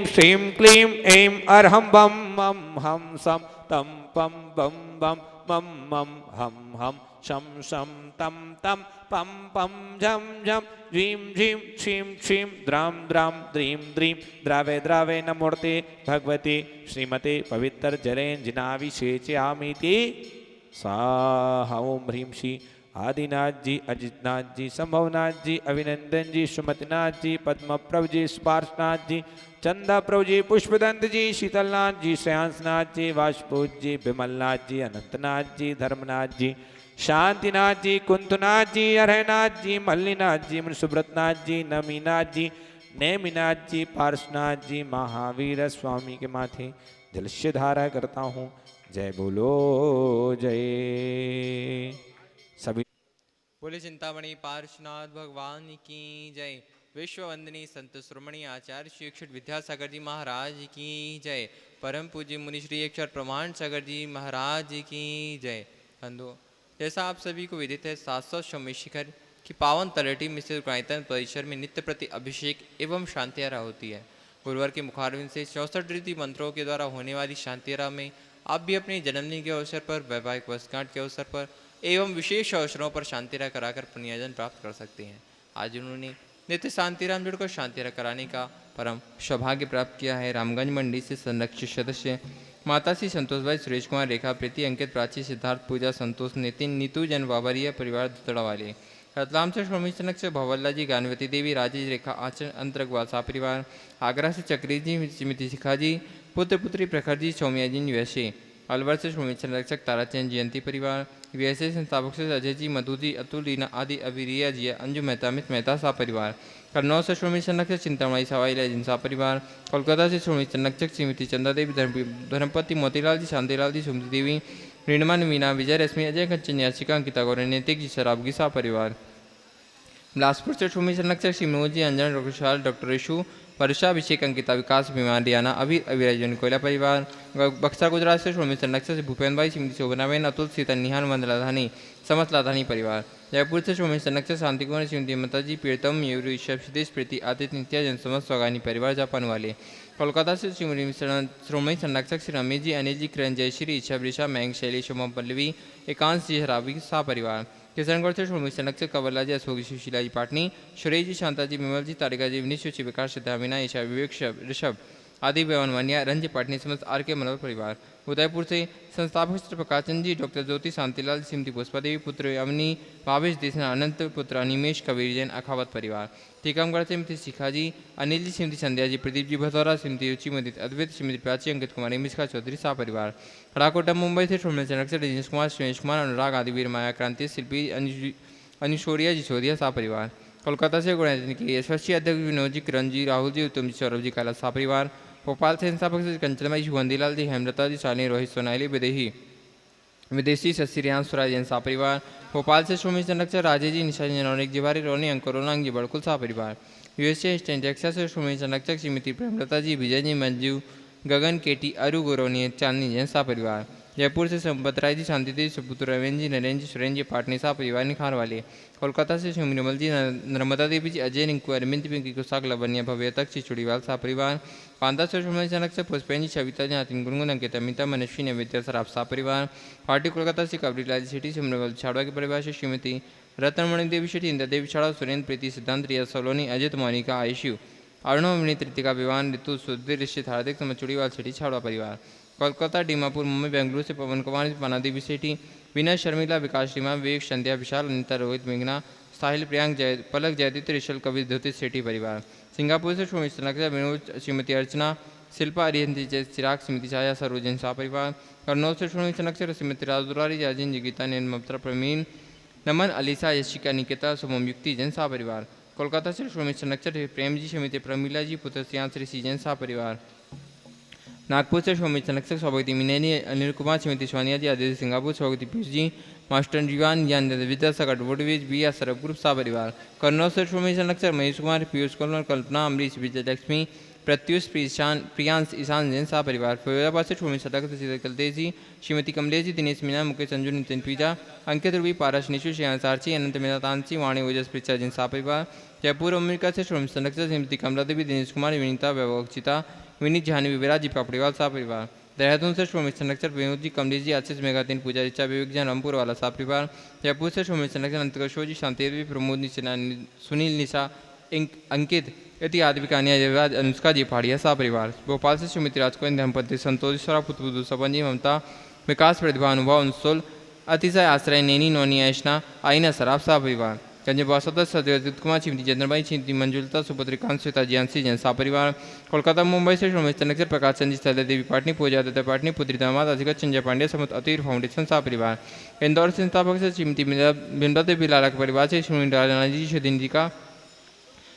श्रीं क्लीं ऐं अर्हं बम मम हम सम तम पम बम बम मम मम हम हम शम शम तम तम पम पम झम झम ह्रीं ह्रीं क्षीं क्षीं द्रां द्रां द्रीं द्रीं द्रावे द्रावे नमोर्ते भगवते श्रीमते पवित्र जलेंजिनाभिषेचयामीति स्वाहा। ओम ह्रीं श्री आदिनाथ जी, अजितनाथ जी, संभवनाथ जी, अभिनंदन जी, सुमतिनाथ जी, पद्मप्रभ जी, स्पार्शनाथ जी, चंदा प्रभु जी, पुष्पदंत जी, शीतलनाथ जी, श्रेयांसनाथ जी, वाशपूज जी, विमलनाथ जी, अनंतनाथ जी, धर्मनाथ जी, शांतिनाथ जी, कुंतनाथ जी, अरहनाथ जी, मल्लीनाथ जी, सुब्रतनाथ जी, नमीनाथ जी, नेमिनाथ जी, पार्शनाथ जी, महावीर स्वामी के माथे जलस्य धारा करता हूँ। जय बोलो जय। सभी बोले चिंतामणि पार्श्वनाथ भगवान की जय। विश्व वंदनीय संत श्रोमणी आचार्य श्री अक्षर विद्यासागर जी महाराज की जय। परम पूज्य मुनि श्री अक्षर प्रमाण सागर जी महाराज की जय। बंधु, जैसा आप सभी को विदित है, 700 शिखर की पावन तलहटी में स्थित गायतन परिसर में नित्य प्रति अभिषेक एवं शांतियारा होती है। गुरुवार के मुखारविंद से 64 रीति मंत्रों के द्वारा होने वाली शांतियारा में आप भी अपनी जन्मदिन के अवसर पर, वैवाहिक वर्षगांठ के अवसर पर एवं विशेष अवसरों पर शांतिरा कराकर पुण्यजन प्राप्त कर सकते हैं। आज उन्होंने नित्य शांतिराम जुड़कर शांतिरा कराने का परम सौभाग्य प्राप्त किया है। रामगंज मंडी से संरक्षित सदस्य माता श्री संतोष भाई, सुरेश कुमार, रेखा, प्रीति, अंकित, प्राची, सिद्धार्थ, पूजा, संतोष, नितिन, नीतू, जन बाबरिया परिवार दुतड़ा वाले। रतलाम से श्रोमी चनक से भवल्ला जी, गानवती देवी, राजेश, रेखा, आचरण, अंतरगवाल सा परिवार। आगरा से चक्री जी, स्मृति शिखा जी, पुत्र पुत्री प्रखर जी, सौम्या जी वैसे। अलवर से श्रोमी संरक्षक ताराचंद जयंती परिवार। वीएसए संस्थापक से अजय जी, मधु जी, अतुल, रीना आदि, अविरिया जी, अंजू मेहता, अमित मेहता सा परिवार। कन्नौज से श्रोमी संरक्षक चिंतामणि सवाई लैजिन सा परिवार। कोलकाता से श्रोमी संरक्षक श्रीमती चंदा देवी, धर्मपति मोतीलाल जी, शांतिलाल जी, सुमति देवी, रीणमान, मीना, विजय, रश्मि, अजय, कंचन, याचिका, अंकिता गौर, नैतिक जी, शराबगी सा परिवार। बिलासपुर से श्रोमी संरक्षक श्री मनोज जी, अंजन, डॉक्टर शाल, डॉक्टर ऋषु, वर्षाभिषेक, अंकिता, विकास, विमान, रियाना, अभी अविराजन कोयला परिवार। बक्सर गुजरात से श्रोमी संरक्षक से भूपेन्द्र भाई, श्रीमती शोभनाबेन, अतुल, सीता, निहान, वंद लाधानी, समस्त लाधानी परिवार। जयपुर से श्रोमी संरक्षक शांति कुमार, श्रीमती ममता जी, प्रियतम, मयूरी, ऋषभ, सिद्धेश, प्रीति, आदित्य, नित्या, जन, समस्त स्वागानी परिवार, जापान वाले। कोलकाता से श्रोमणी संरक्षक श्री रमेश जी, अनिल जी, किरण, जयश्री, इच्छा, वृषा, मयंक, शैलेश, उमा, पल्लवी, एकांश जी, शराबी सा परिवार। किशनगढ़ से श्रोमी संरक्षक कंवरलाल जी, अशोक जी, सुशीला जी, पाटनी, सुरेश जी, शांता जी, विमल जी, तारिका जी, विनीश, विकास, सिद्धामीना, ईशा, विवेक, ऋषभ आदि, बेवन वनिया, रंज पाटनी, समस्त आर के मनोहर परिवार। उदयपुर से संस्थापक श्री प्रकाशचंद जी, डॉक्टर ज्योति, शांतिलाल, श्रीमती पुष्पा देवी, पुत्र अवनी, भावेश देशना, अनंत, पुत्र अनिमेश, कबीर जैन, अखावत परिवार। टीकमगढ़ से श्रीमती शिखा जी, अनिल जी, श्रीमती संध्या जी, प्रदीप जी भदौरा, श्रीमती रुचि, मदित, अद्वैत, श्रीमती प्राची, अंकित कुमार, मिश्का चौधरी सा परिवार। राकोटा मुंबई से श्रोमणी संरक्षक रजनीश कुमार, सुरेश कुमार, अनुराग आदि, वीर, माया क्रांति, शिल्पी, अनुशोरिया जी, छोरिया सा परिवार। कोलकाता से गुण के यशस्वी अध्यक्ष विनोद जी, किरण जी, राहुल जी, उत्तम जी, सौरभ जी, काला सा परिवार। भोपाल से संस्थापक से कंचनमाई, शुभंदीलाल जी, हेमलता जी, शालिनी, रोहित, सोनाली, विदेशी शशिरियान, स्वराज जैन सा परिवार। भोपाल से श्रोमी संरक्षक राजेश जी, निशा जी, नौनिक जिवारी, रोनी, अंकुर, रोनांग जी, बड़कुल सा परिवार। यूएसए स्टैंड टेक्सास से श्रोमी संरक्षक श्रीमती प्रेमलता जी, विजय जी, मंजू, गगन, केटी, अरु, गौरवनी, चांदनी जैन सा परिवार। जयपुर से संपत राय जी, शांति देवी, सुपुत्र रवेंद्र जी, नरेंद्र जी, सुरेंद्र जी, पाटनी सा परिवार निखार वाले। कोलकाता से श्री निर्मल जी, नर्मदा देवी जी, अजय, रिंकू, अरविंद, पिंकी, कुशाक, लवन्या, भव्य तक, श्री चुड़ीवाल सा परिवार। पांदा से श्रोमणी संरक्षक पुष्पेन जी, सविता जी, नातिन, गुनगुन, अंकित, अमिता, मनस्वी, नैवेद्य, सराब सा परिवार। पार्टी कोलकाता से कबरीलाल शेट्टी, सिमरवल छाड़वा के परिवार से श्रीमती रत्नमणि देवी शेट्टी, इंद्र देवी छाड़ा, सुरेंद्र, प्रीति, सिद्धांत, रिया सोलोनी, अजित, मोनिका, आयुष्यू, अर्णव, विनीत, ऋतिका, विवान, ऋतु, सुधीर, ऋषित, हार्दिक, समचुड़ीवाल शेट्टी छाड़वा परिवार। कोलकाता, डीमापुर, मुंबई, बेंगलुरु से पवन कुमार, पानादेवी सेठी, विनय, शर्मिला, विकास, रीमा, विवेक, संध्या, विशाल, अनिता, रोहित, मेघना, साहिल, प्रियांक, जय, पलक, जयदित्य, ऋषल, कवि, धोती सेठी परिवार। सिंगापुर से श्रोमी संरक्षक विनोद, श्रीमती अर्चना, शिल्पा, अरिहंती, जय, चिराग, स्मृति, छाया, सरोजन सा परिवार। कन्नौज से श्रोमी संरक्षक श्रीमती राजदुरारी, राजेंद्र जी, गीता, नैन, ममता, प्रवीण, नमन, अलीसा, यशिका, निकिता, शुभम, युक्ति जैन सा परिवार। कोलकाता से श्रोमी संरक्षक प्रेम जी, श्रीमती प्रमीला जी, पुत्र सियांश, ऋषि जैन सा परिवार। नागपुर से श्रोमी संरक्षक सौभगती मिनेनी, अनिल कुमार, श्रीमती सोनिया जी, आदित्य सिंगापुर, सौभगती पीयूष जी, मास्टर जीवान, ज्ञान विद्यासागर, वुडविज, बी या सरब ग्रुप सा परिवार। कन्नौज से श्रोमी संरक्षक महेश कुमार, पीयूष कुमार, कल्पना, अमरीश, विजय लक्ष्मी, प्रत्युष प्रियांश ईशान जैन सह परिवार। फैजाबाद से श्रोमणी सदस्य कलदेव जी, श्रीमती कमलेश जी, दिनेश मीना, मुकेश संजू, नितिन पीजा, अंकित रूबी, पारस निशु, श्रेयांश आर्ची, अनंत मेहता तानसी, वाणी ओजस प्रिचा जैन सह परिवार। जयपुर अमेरिका से श्रोमणी सदस्य श्रीमती कमला देवी, दिनेश कुमार, विनीता, वैभवचिता, विनीत झानी, विराज जी पापड़ीवाल सह परिवार। देहरादून से श्रोमणी संरक्षक विनोद जी, कमलेश जी, आशीष मेघातीन, पूजा ऋचा, विवेक जैन, रामपुर वाला सह परिवार। जयपुर से श्रोमणी संरक्षक अंतकशो जी, शांति देवी, प्रमोद निशा, सुनील निशा, अंकित इत्यादि कन्या अनुष्का जी पहाड़िया सह परिवार। भोपाल से श्रीमती राजकुमारी, धर्मपति संतोष स्वरा, पुत्र सपन जी, ममता, विकास, प्रतिभा, अनुभव, अंसुल, अतिशय आश्रय, नैनी, नोनी, ऐशना, आईना सराफ सह परिवार। गंजबाद सदस्य सत्यजीत कुमार, श्रीमती चंद्रबाई, श्रीमती मंजुलता, सुपुत्रिकांत, श्वेता, जियांसी जैन सह परिवार। कोलकाता मुंबई से श्रोमणी संरक्षक प्रकाश चंद जी, शैला देवी पाटनी, पूजा दत्ता पाटनी, पुत्री दामाद अधिगत संजय पांडे, समुद्र अतीर फाउंडेशन सह परिवार। इंदौर से संस्थापक से श्रीमती बिमला देवी लाला के परिवार से श्रीमती राजा जी, सुधीन जी का,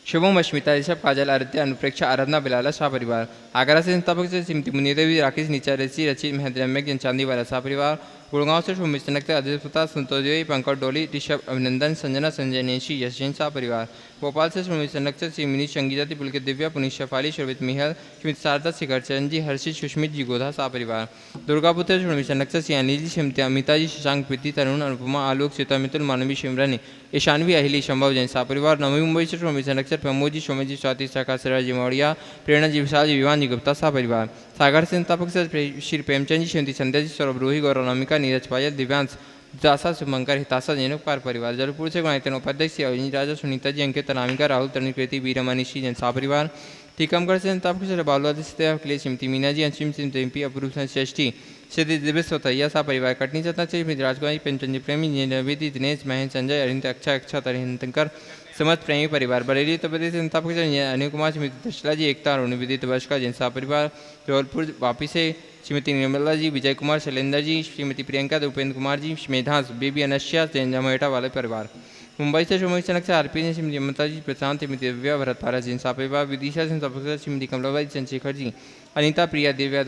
शुभम, अश्मिता, ऋषभ, काजल, आराध्य, अनुप्रेक्षा, आराधना, बिलाला शाह परिवार। आगरा से संस्थापक से श्रीमती मुनी देवी, राकेश, नीचा, ऋषि, रचित, महेंद्र, रम्य, जन चांदी वाला शाह परिवार। गुड़गांव से श्रोमणी संरक्षक अजय प्रताप, संतोष देवी, पंकज डोली, ऋषभ, अभिनंदन, संजना, संजय, नेशी, यश जैन शाह परिवार। भोपाल से श्रोमणी संरक्षक श्री मिनी संगीता, पुलकित दिव्या, पुनीत शफाली, शोभित मिहल, श्रीमती शारदा, शिखर चरण जी, हर्षित, सुष्मित जी, गोधा शाह परिवार। दुर्गापुर से श्रोमणी संरक्षक श्री अनिल जी, श्रीमती अमिता जी, शशांक, प्रीति, तरुण, अनुपमा, आलोक, सीता, मितुल, मानवी, शिमरानी, ईशानवी, अहिली, संभव जैन शाह परिवार। नवी मुंबई से श्रोमणी संरक्षक प्रमोद जी, शोमित जी, स्वाति, शाखा, सिराज जी, मौड़िया, प्रेरणा जी, विशाल जी, विवान जी, गुप्ता शाह परिवार। सागर से संस्थापक से श्री प्रेमचंद जी, श्रीमती संध्या जी, सौरभ रोही, गौरव, नमिका, नीरज पायल, दिव्यांश, दासा, शुभंकर, हिताशा, जैनुकार परिवार। जलपुर से गुणायतन उपाध्यक्ष अवनी राजा, सुनीता जी, अंकित, अनामिका, राहुल, तरुणी, कृति, वीरमा, मनीषी जैन शाह परिवार। टीकमगढ़ से संस्थापक से बालवादी के लिए श्रीमती मीना जी, अंशिम, श्रीमती एमपी, अपूर्व षष्ठी, श्री दिव्य सोतैया शाह परिवार। कटनी सतना से श्रीमती राजकुमारी, प्रेमचंद जी, प्रेमी, नवेदी, दिनेश, महेश, संजय, अरिंद, अक्षय, अक्षत, हरिहंतकर, समस्त प्रेमी परिवार। बरेली उत्तर प्रदेश से संस्थापक अनिल कुमार, श्रीमती दशला जी, एकता, अरुण, विदित, वर्ष का जैन शाह परिवार। जबलपुर वापी से श्रीमती निर्मला जी, विजय कुमार, शैलेंद्र जी, श्रीमती प्रियंका, उपेंद्र कुमार जी, मेधांश, बेबी, अनश्या, जैन जमेटा वाले परिवार। मुंबई से श्रोमणी संरक्षक आरपी ने श्रीमती ममता जी, प्रशांत, श्रीमती दिव्या, भरत पारस जैन शाह परिवार। विदिशा से संस्थापक श्रीमती कमलाबाई, चंद्रशेखर जी, अनिता, प्रिया, दिव्या,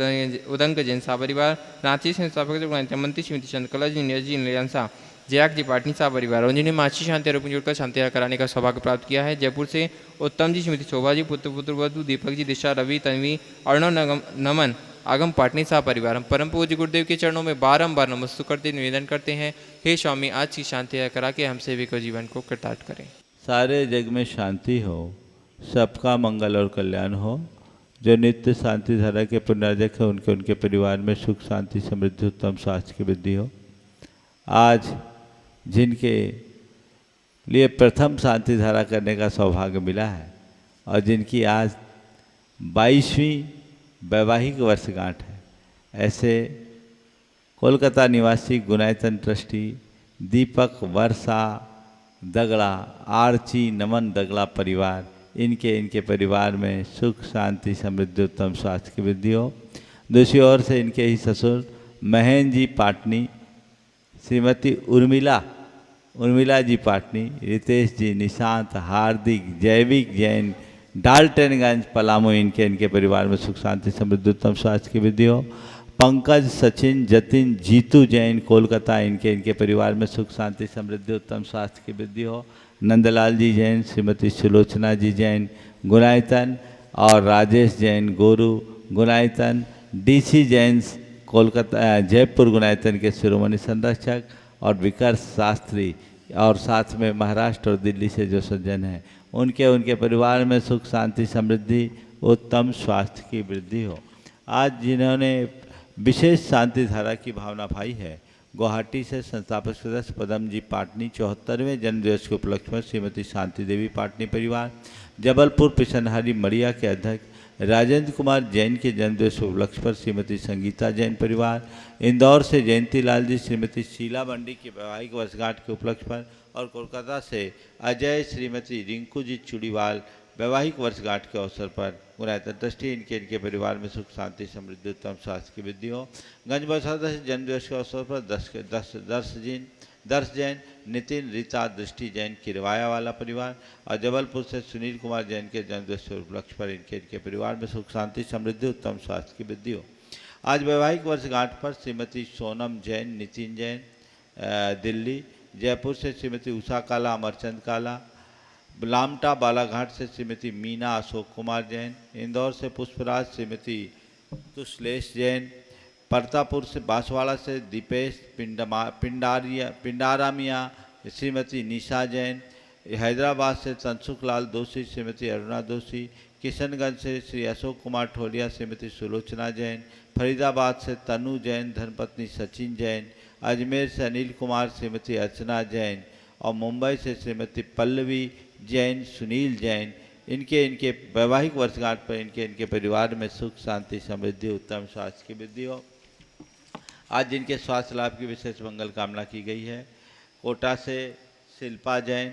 उदंक जैन शाह परिवार। रांची से संस्थापक मंत्री श्रीमती चंद्रकला जी, नीरज जी, निलंसा, जयाक जी, पाटनी शाह परिवार। उन्होंने माची शांति आरोप जोड़कर शांति कराने का सौभाग्य प्राप्त किया है। जयपुर से उत्तम जी, श्रीमती शोभा जी, पुत्र वधु, दीपक जी, दिशा, रवि, तन्वी, अर्णव, नमन, आगम पाटनी शाह परिवार। हम परम पूज्य गुरुदेव के चरणों में बारंबार नमस्कार करते निवेदन करते हैं, हे स्वामी आज की शांति करा के हम सभी को जीवन को कृतार्थ करें। सारे जग में शांति हो, सबका मंगल और कल्याण हो। जो नित्य शांति धारा के पुनर्जक है उनके उनके परिवार में सुख शांति समृद्धि उत्तम स्वास्थ्य की वृद्धि हो। आज जिनके लिए प्रथम शांति धारा करने का सौभाग्य मिला है और जिनकी आज 22वीं वैवाहिक वर्षगांठ है, ऐसे कोलकाता निवासी गुणायतन ट्रस्टी दीपक, वर्षा दगड़ा, आर्ची, नमन दगड़ा परिवार, इनके परिवार में सुख शांति समृद्धि उत्तम स्वास्थ्य की वृद्धि हो। दूसरी ओर से इनके ही ससुर महेंद्र जी पाटनी, श्रीमती उर्मिला जी पाटनी, रितेश जी, निशांत, हार्दिक, जैविक जैन, डाल्टनगंज पलामू, इनके परिवार में सुख शांति समृद्धि उत्तम स्वास्थ्य की वृद्धि हो। पंकज, सचिन, जतिन, जीतू जैन कोलकाता, इनके परिवार में सुख शांति समृद्धि उत्तम स्वास्थ्य की वृद्धि हो। नंदलाल जी जैन, श्रीमती सुलोचना जी जैन गुणायतन और राजेश जैन गोरू गुणायतन, डीसी जैन कोलकाता जयपुर गुणायतन के शिरोमणि संरक्षक और विकर्ष शास्त्री, और साथ में महाराष्ट्र और दिल्ली से जो सज्जन हैं उनके परिवार में सुख शांति समृद्धि उत्तम स्वास्थ्य की वृद्धि हो। आज जिन्होंने विशेष शांति धारा की भावना भाई है, गुवाहाटी से संस्थापक सदस्य पदम जी पाटनी 74वें जन्मदिवस के उपलक्ष्य में श्रीमती शांति देवी पाटनी परिवार। जबलपुर पिछनहारी मड़िया के अध्यक्ष राजेंद्र कुमार जैन के जन्मदिवस के उपलक्ष्य पर श्रीमती संगीता जैन परिवार। इंदौर से जयंती लाल जी, श्रीमती शीला मंडी की वैवाहिक वर्षगांठ के उपलक्ष्य पर। और कोलकाता से अजय, श्रीमती रिंकू जी चूड़ीवाल वैवाहिक वर्षगांठ के अवसर पर गुणायतन ट्रस्टी, इनके परिवार में सुख शांति समृद्धि उत्तम स्वास्थ्य की वृद्धि हो। गंजबसौदा से जन्मदिवस के अवसर पर दर्श जैन, नितिन, रीता, दृष्टि जैन किरवाया वाला परिवार। और जबलपुर से सुनील कुमार जैन के जन्मदिवस के उपलक्ष्य पर इनके परिवार में सुख शांति समृद्धि उत्तम स्वास्थ्य की वृद्धि हो। आज वैवाहिक वर्षगांठ पर श्रीमती सोनम जैन, नितिन जैन दिल्ली। जयपुर से श्रीमती उषा काला, अमरचंद काला, लामटा बालाघाट से श्रीमती मीना अशोक कुमार जैन, इंदौर से पुष्पराज श्रीमती तुश्लेष जैन, परतापुर से बांसवाड़ा से दीपेश पिंडारामिया श्रीमती निशा जैन, हैदराबाद से तनसुखलाल दोषी श्रीमती अरुणा दोषी, किशनगंज से श्री अशोक कुमार ठोलिया श्रीमती सुलोचना जैन, फरीदाबाद से तनु जैन धर्मपत्नी सचिन जैन, अजमेर से अनिल कुमार श्रीमती अर्चना जैन और मुंबई से श्रीमती पल्लवी जैन सुनील जैन। इनके वैवाहिक वर्षगांठ पर इनके परिवार में सुख शांति समृद्धि उत्तम स्वास्थ्य की वृद्धि हो। आज जिनके स्वास्थ्य लाभ की विशेष मंगल कामना की गई है। कोटा से शिल्पा जैन,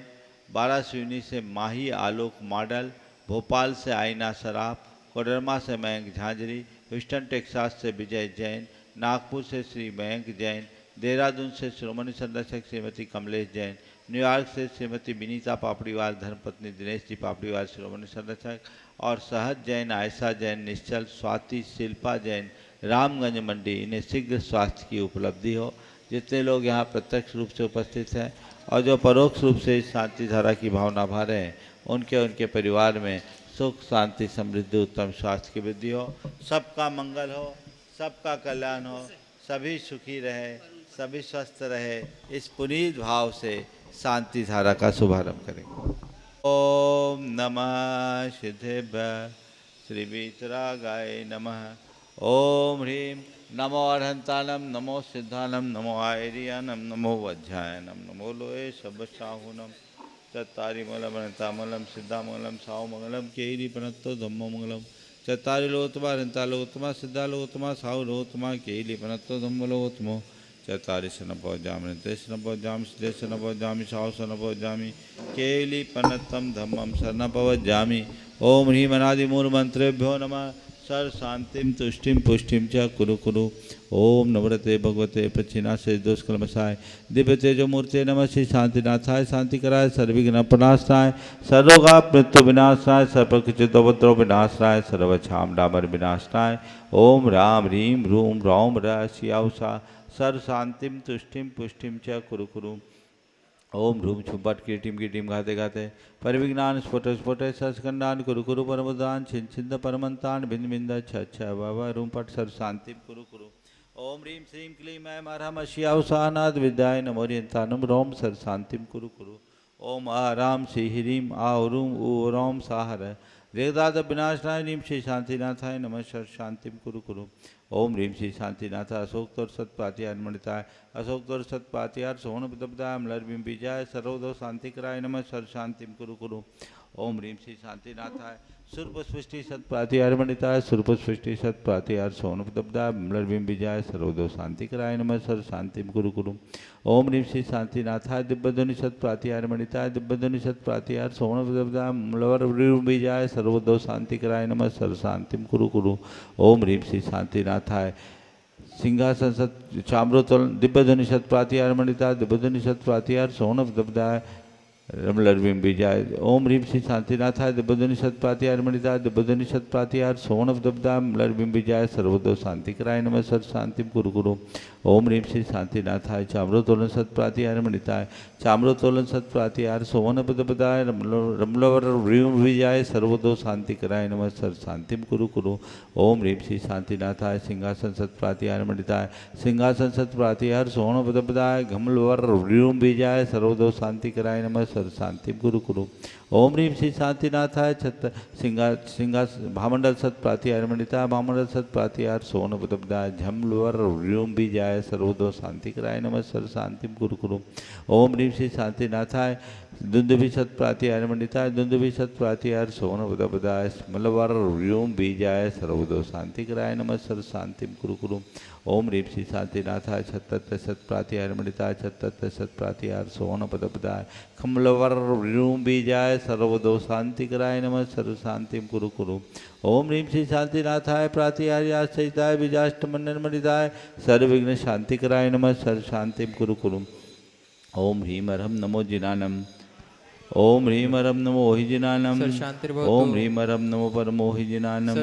बारासिवनी से माही आलोक मॉडल, भोपाल से आईना सराफ, कोडरमा से मयंक झांझरी, ह्यूस्टन टेक्सास से विजय जैन, नागपुर से श्री मयंक जैन, देहरादून से श्रोमणी संरक्षक श्रीमती कमलेश जैन, न्यूयॉर्क से श्रीमती विनीता पापड़ीवाल धर्मपत्नी दिनेश जी पापड़ीवाल श्रोमणी संरक्षक और सहज जैन, आयशा जैन, निश्चल, स्वाति, शिल्पा जैन, रामगंज मंडी। इन्हें शीघ्र स्वास्थ्य की उपलब्धि हो। जितने लोग यहाँ प्रत्यक्ष रूप से उपस्थित हैं और जो परोक्ष रूप से इस शांति धारा की भावना भा रहे हैं, उनके परिवार में सुख शांति समृद्धि उत्तम स्वास्थ्य की वृद्धि हो। सबका मंगल हो, सबका कल्याण हो, सभी सुखी रहे, सभी स्वस्थ रहे। इस पुनीत भाव से शांति धारा का शुभारंभ करें। ओम नमः सिद्धेभ्य श्री वीतरागाय नमः। ओम ह्रीं नमो अर्हंतानम, नमो सिद्धानम, नमो आयरियानम, नमो वज्रायनम, नमो लोये शब्दशाहुनम, चत्तारिमलम सिद्धामंगलम साहुमंगलम केरी पनत्तो धम्मो मंगलम, चत्तारिलोत्तमा हृंतालोत्तमा सिद्धालोत्तमा साहुलोत्तमा केली पनत्तो धम्मलोत्तमो, चत्तारि शनपौजामि शनपौजामि सिद्धे शनपौजामि साहु शनपौजामि केली पनत्तम धम्मम शरणपवज्जामि। ओम ह्रीं अनादिमूल मंत्रेभ्यो नमः। सर शांतिम तुष्टिम पुष्टिम च कुरु कुरु। ओम नवरते भगवते प्रचिनाशे दोषकलमसाय दिव्य तेजो मूर्ते नमः। श्री शांतिनाथाय शांति कराय सर्वविघ्न प्रणाशाय सर्वरोगाप मृत्यु विनाशाय सर्वकिचितोपद्रव विनाशाय सर्वक्षाम डामर विनाशाय। ओम राम ह्रीं रूम रौम रशियाउषा सर शांतिम तुष्टिम पुष्टिम च कुरु कुरु। ओम ह्रूम छुपट कीटिम घाते घाते परिविज्ञान स्फुट स्फुट सस्कंदान कुरु कुरु परमदान छिन छिंद परमंतान भिन्न भिंद छ बाबा रूम पट सर शांति कुरु कुरु। ओम ह्रीं श्रीं क्लीं ऐं अरहम अशियावसानाद विद्याय नमोरियंतानम रोम सर शांतिम कुरु कुरु। ओम आराम श्री ह्रीं आरूम ऊरोम साहर वेदाद विनाशनाय नीम श्री शांतिनाथाय नमः सर शांतिम कुरु कुरु। ओम ह्रीं श्री शांतिनाथ अशोकतोर सत्पातिहार मणिताय अशोकतोर सत्पातिहार सोहन पितपदाय मलरबिम बीजाय सर्वदो शांतिकराय नमः सर शांतिम कुरु कुरु। ओम ह्रीं श्री शांतिनाथाय सुरपुष्टि सत्पातिहार मणिताय सुरपुष्टि सत्पातिहार सोहन पितपदाय मलरबिम बीजाय सर्वदो शांतिकराय नमः सर शांतिम कुरु कुरु। ओम ह्रीं श्री शांतिनाथाय दिव्यध्वनि सत्पातिहार मणिताय दिव्यध्वनि सत्पातिहार सोहन पितपदाय मलरबिम बीजाय सर्वदो शांतिकराय नमः सर शांतिम कुरु कुरु। ओम ह्रीं श्री शांतिनाथाय सिंहासन सत चाम्रोतोलन दिव्यध्वनि सत्पातिहार मणिताय दिव्यध्वनि सत्पातिहार सोहन पितपदाय रमलरबिम बीजाय। ओम ह्रीं श्री शांतिनाथाय दिव्यध्वनि सत्पातिहार मणिताय दिव्यध्वनि सत्पातिहार सोहन पितपदाय मलरबिम बीजाय सर्वदो शांतिकराय नमः सर शांतिम कुरु कुरु। ओम ह्रीं श्री शांतिनाथाय चाम्रोतोलन सत्पातिहार मणिताय चाम्रोतोलन सत्पातिहार सोहन पितपदाय रमलरबिम बीजाय सर्वदो शांतिकराय नमः सर शांतिम कुरु कुरु। ओम ह्रीं श्री शांतिनाथाय सिंहासन सत्पातिहार मणिताय सिंहासन सत्पातिहार सोहन पितपदाय घमलरबिम बीजाय सर्वदो शांतिकराय नमः सर शांतिम कुरु कुरु। ओम ह्रीं श्री शांतिनाथाय भामंडल सत्पातिहार मणिताय भामंडल सत्पातिहार सोहन पितपदाय झमलरबिम बीजाय सर्वदो शांतिकराय नमः सर शांतिम कुरु कुरु। ओम ह्रीं श्री शांतिनाथाय दुंदुभि सत्पातिहार मणिताय दुंदुभि सत्पातिहार सोहन पितपदाय मलरबिम बीजाय सर्वदो शांतिकराय नमः सर शांतिम कुरु कुरु। ओम ह्रीं श्री शांतिनाथाय छत्तत्र सत्पातिहार मणिताय छत्तत्र सत्पातिहार सोहन पितपदाय खमलरबिम बीजाय सर्वदो शांतिकराय नमः सर शांतिम कुरु कुरु। ओम ह्रीं श्री शांतिनाथाय प्रातिहार्याय सहिताय बीजाष्टमंडन मणिताय सर्वविघ्न शांतिकराय नमः सर शांतिम कुरु कुरु। ओम ह्रीं अरहम नमो जिनानम ओम ह्रीं अरहम नमो ओहिजिनानम ओम ह्रीं अरहम नमो परमोहिजिनानम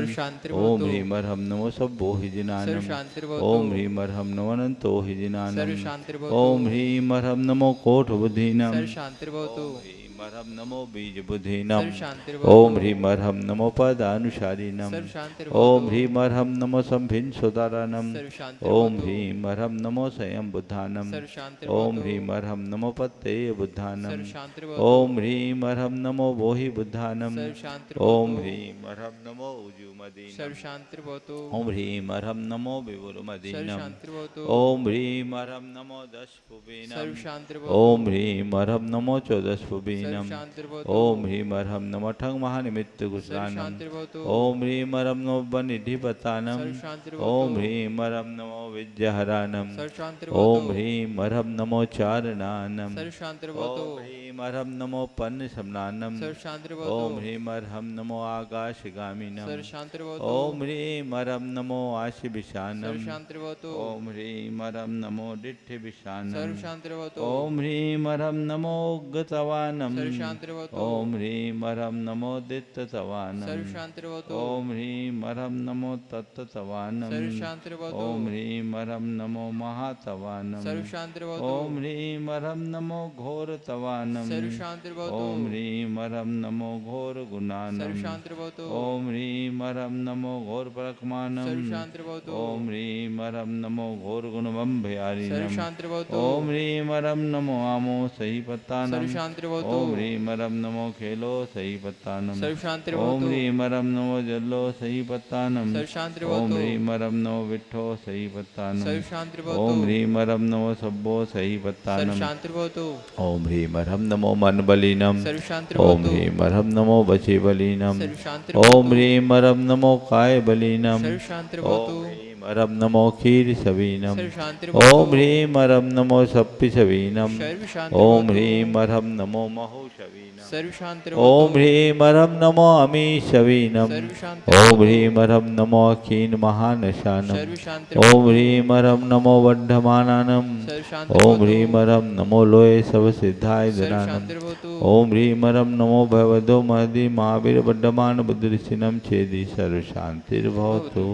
ओम ह्रीं अरहम नमो सब्बोहिजिनानम ओम ह्रीं अरहम नमो अनंतोहिजिनानम ओम ह्रीं अरहम नमो कोटबुद्धीनम ओम ह्रीं ह्रीमर्हं नमो बीजबुधीनम। सर्वशांतिर्भवतु। ओम ह्रीमर्हं नमो पदानुसारिणम। सर्वशांतिर्भवतु। ओम ह्रीमर्हं नमो संभिन्सोदारानम। सर्वशांतिर्भवतु। ओम ह्रीमर्हं नमो स्वयं बुद्धानम। सर्वशांतिर्भवतु। ओम ह्रीमर्हं नमो पत्तेय बुद्धानम। सर्वशांतिर्भवतु। ओम ह्रीमर्हं नमो बोहि बुद्धानम। सर्वशांतिर्भवतु। ओम ह्रीमर्हं नमो उजुमदीनम। सर्वशांतिर्भवतु। ओम ह्रीमर्हं नमो विवुरमदीनम। सर्वशांतिर्भवतु। ओम ह्रीमर्हं नमो दशपुबीनम। सर्वशांतिर्भवतु। ओम ह्रीमर्हं नमो चौदशपुबीनम। सर्वशांतिर्भवतु। ओम ह्रीमर्हं नमो ठंग महानिमित्त गुसलानम। सर्वशांतिर्भवतु। ओम ह्रीमर्हं नमो बनिधिपतानम। सर्वशांतिर्भवतु। ओम ह्रीमर्हं नमो विद्याहरानम। सर्वशांतिर्भवतु। ओम ह्रीमर्हं नमो चारणानम। सर्वशांतिर्भवतु। ओम ह्रीमर्हं नमो पन्नसमनानम। सर्वशांतिर्भवतु। ओम ह्रीमर्हं नमो आकाशगामिनम। सर्वशांतिर्भवतु। ओम ह्रीमर्हं नमो आशिविशानम। सर्वशांतिर्भवतु। ओम ह्रीमर्हं नमो डिठ्ठिविशानम। सर्वशांतिर्भवतु। ओम ह्रीमर्हं नमो गतवानम। सर्वशांतिर्भवतु। ओम ह्रीमर्हं नमो दित्ततवानम। सर्वशांतिर्भवतु। ओम ह्रीमर्हं नमो तत्ततवानम। सर्वशांतिर्भवतु। ओम ह्रीमर्हं नमो महातवानम। सर्वशांतिर्भवतु। ओम ह्रीमर्हं नमो घोरतवानम। सर्वशांतिर्भवतु। ओम ह्रीमर्हं नमो घोरगुणानम। सर्वशांतिर्भवतु। ओम ह्रीमर्हं नमो घोरपरकमानम। सर्वशांतिर्भवतु। ओम ह्रीमर्हं नमो घोरगुणमभयारिणम। सर्वशांतिर्भवतु। ओम ह्रीमर्हं नमो आमो सहीपत्तानम। सर्वशांतिर्भवतु। ओम ह्रीमर्हं नमो खेलो सहीपत्तानम। सर्वशांतिर्भवतु। ओम ह्रीमर्हं नमो जल्लो सहीपत्तानम। सर्वशांतिर्भवतु। ओम ह्रीमर्हं नमो विट्ठो सहीपत्तानम। सर्वशांतिर्भवतु। ओम ह्रीमर्हं नमो सब्बो सहीपत्तानम। सर्वशांतिर्भवतु। ओम ह्रीमर्हं नमो मनबलीनम। ओम सर्वशांतिर्भवतु। ह्रीमर्हं नमो वचीबलीनम। सर्वशांतिर्भवतु। ओम ह्रीमर्हं नमो कायबलीनम। सर्वशांतिर्भवतु। ओम ह्रीमर्हं नमो क्षीरसवीनम। सर्वशांतिर्भवतु। ओम ह्रीमर्हं नमो सप्पिसवीनम। सर्वशांतिर्भवतु। ओम ह्रीमर्हं नमो महुषवीनम। सर्वशांतिर्भवतु। ओम ह्रीमर्हं नमो अमीशवीनम। सर्वशांतिर्भवतु। ओम ह्रीमर्हं नमो अखीन महानशानम। सर्वशांतिर्भवतु। ओम ह्रीमर्हं नमो वर्धमानानम। सर्वशांतिर्भवतु। ओम ह्रीमर्हं नमो लोये सब सिद्धाय ददानम। सर्वशांतिर्भवतु। ओम ह्रीमर्हं नमो भगवतो महदि महावीर वर्धमान बुद्धिर्षिणं छेदि सर्वशांतिर्भवतु।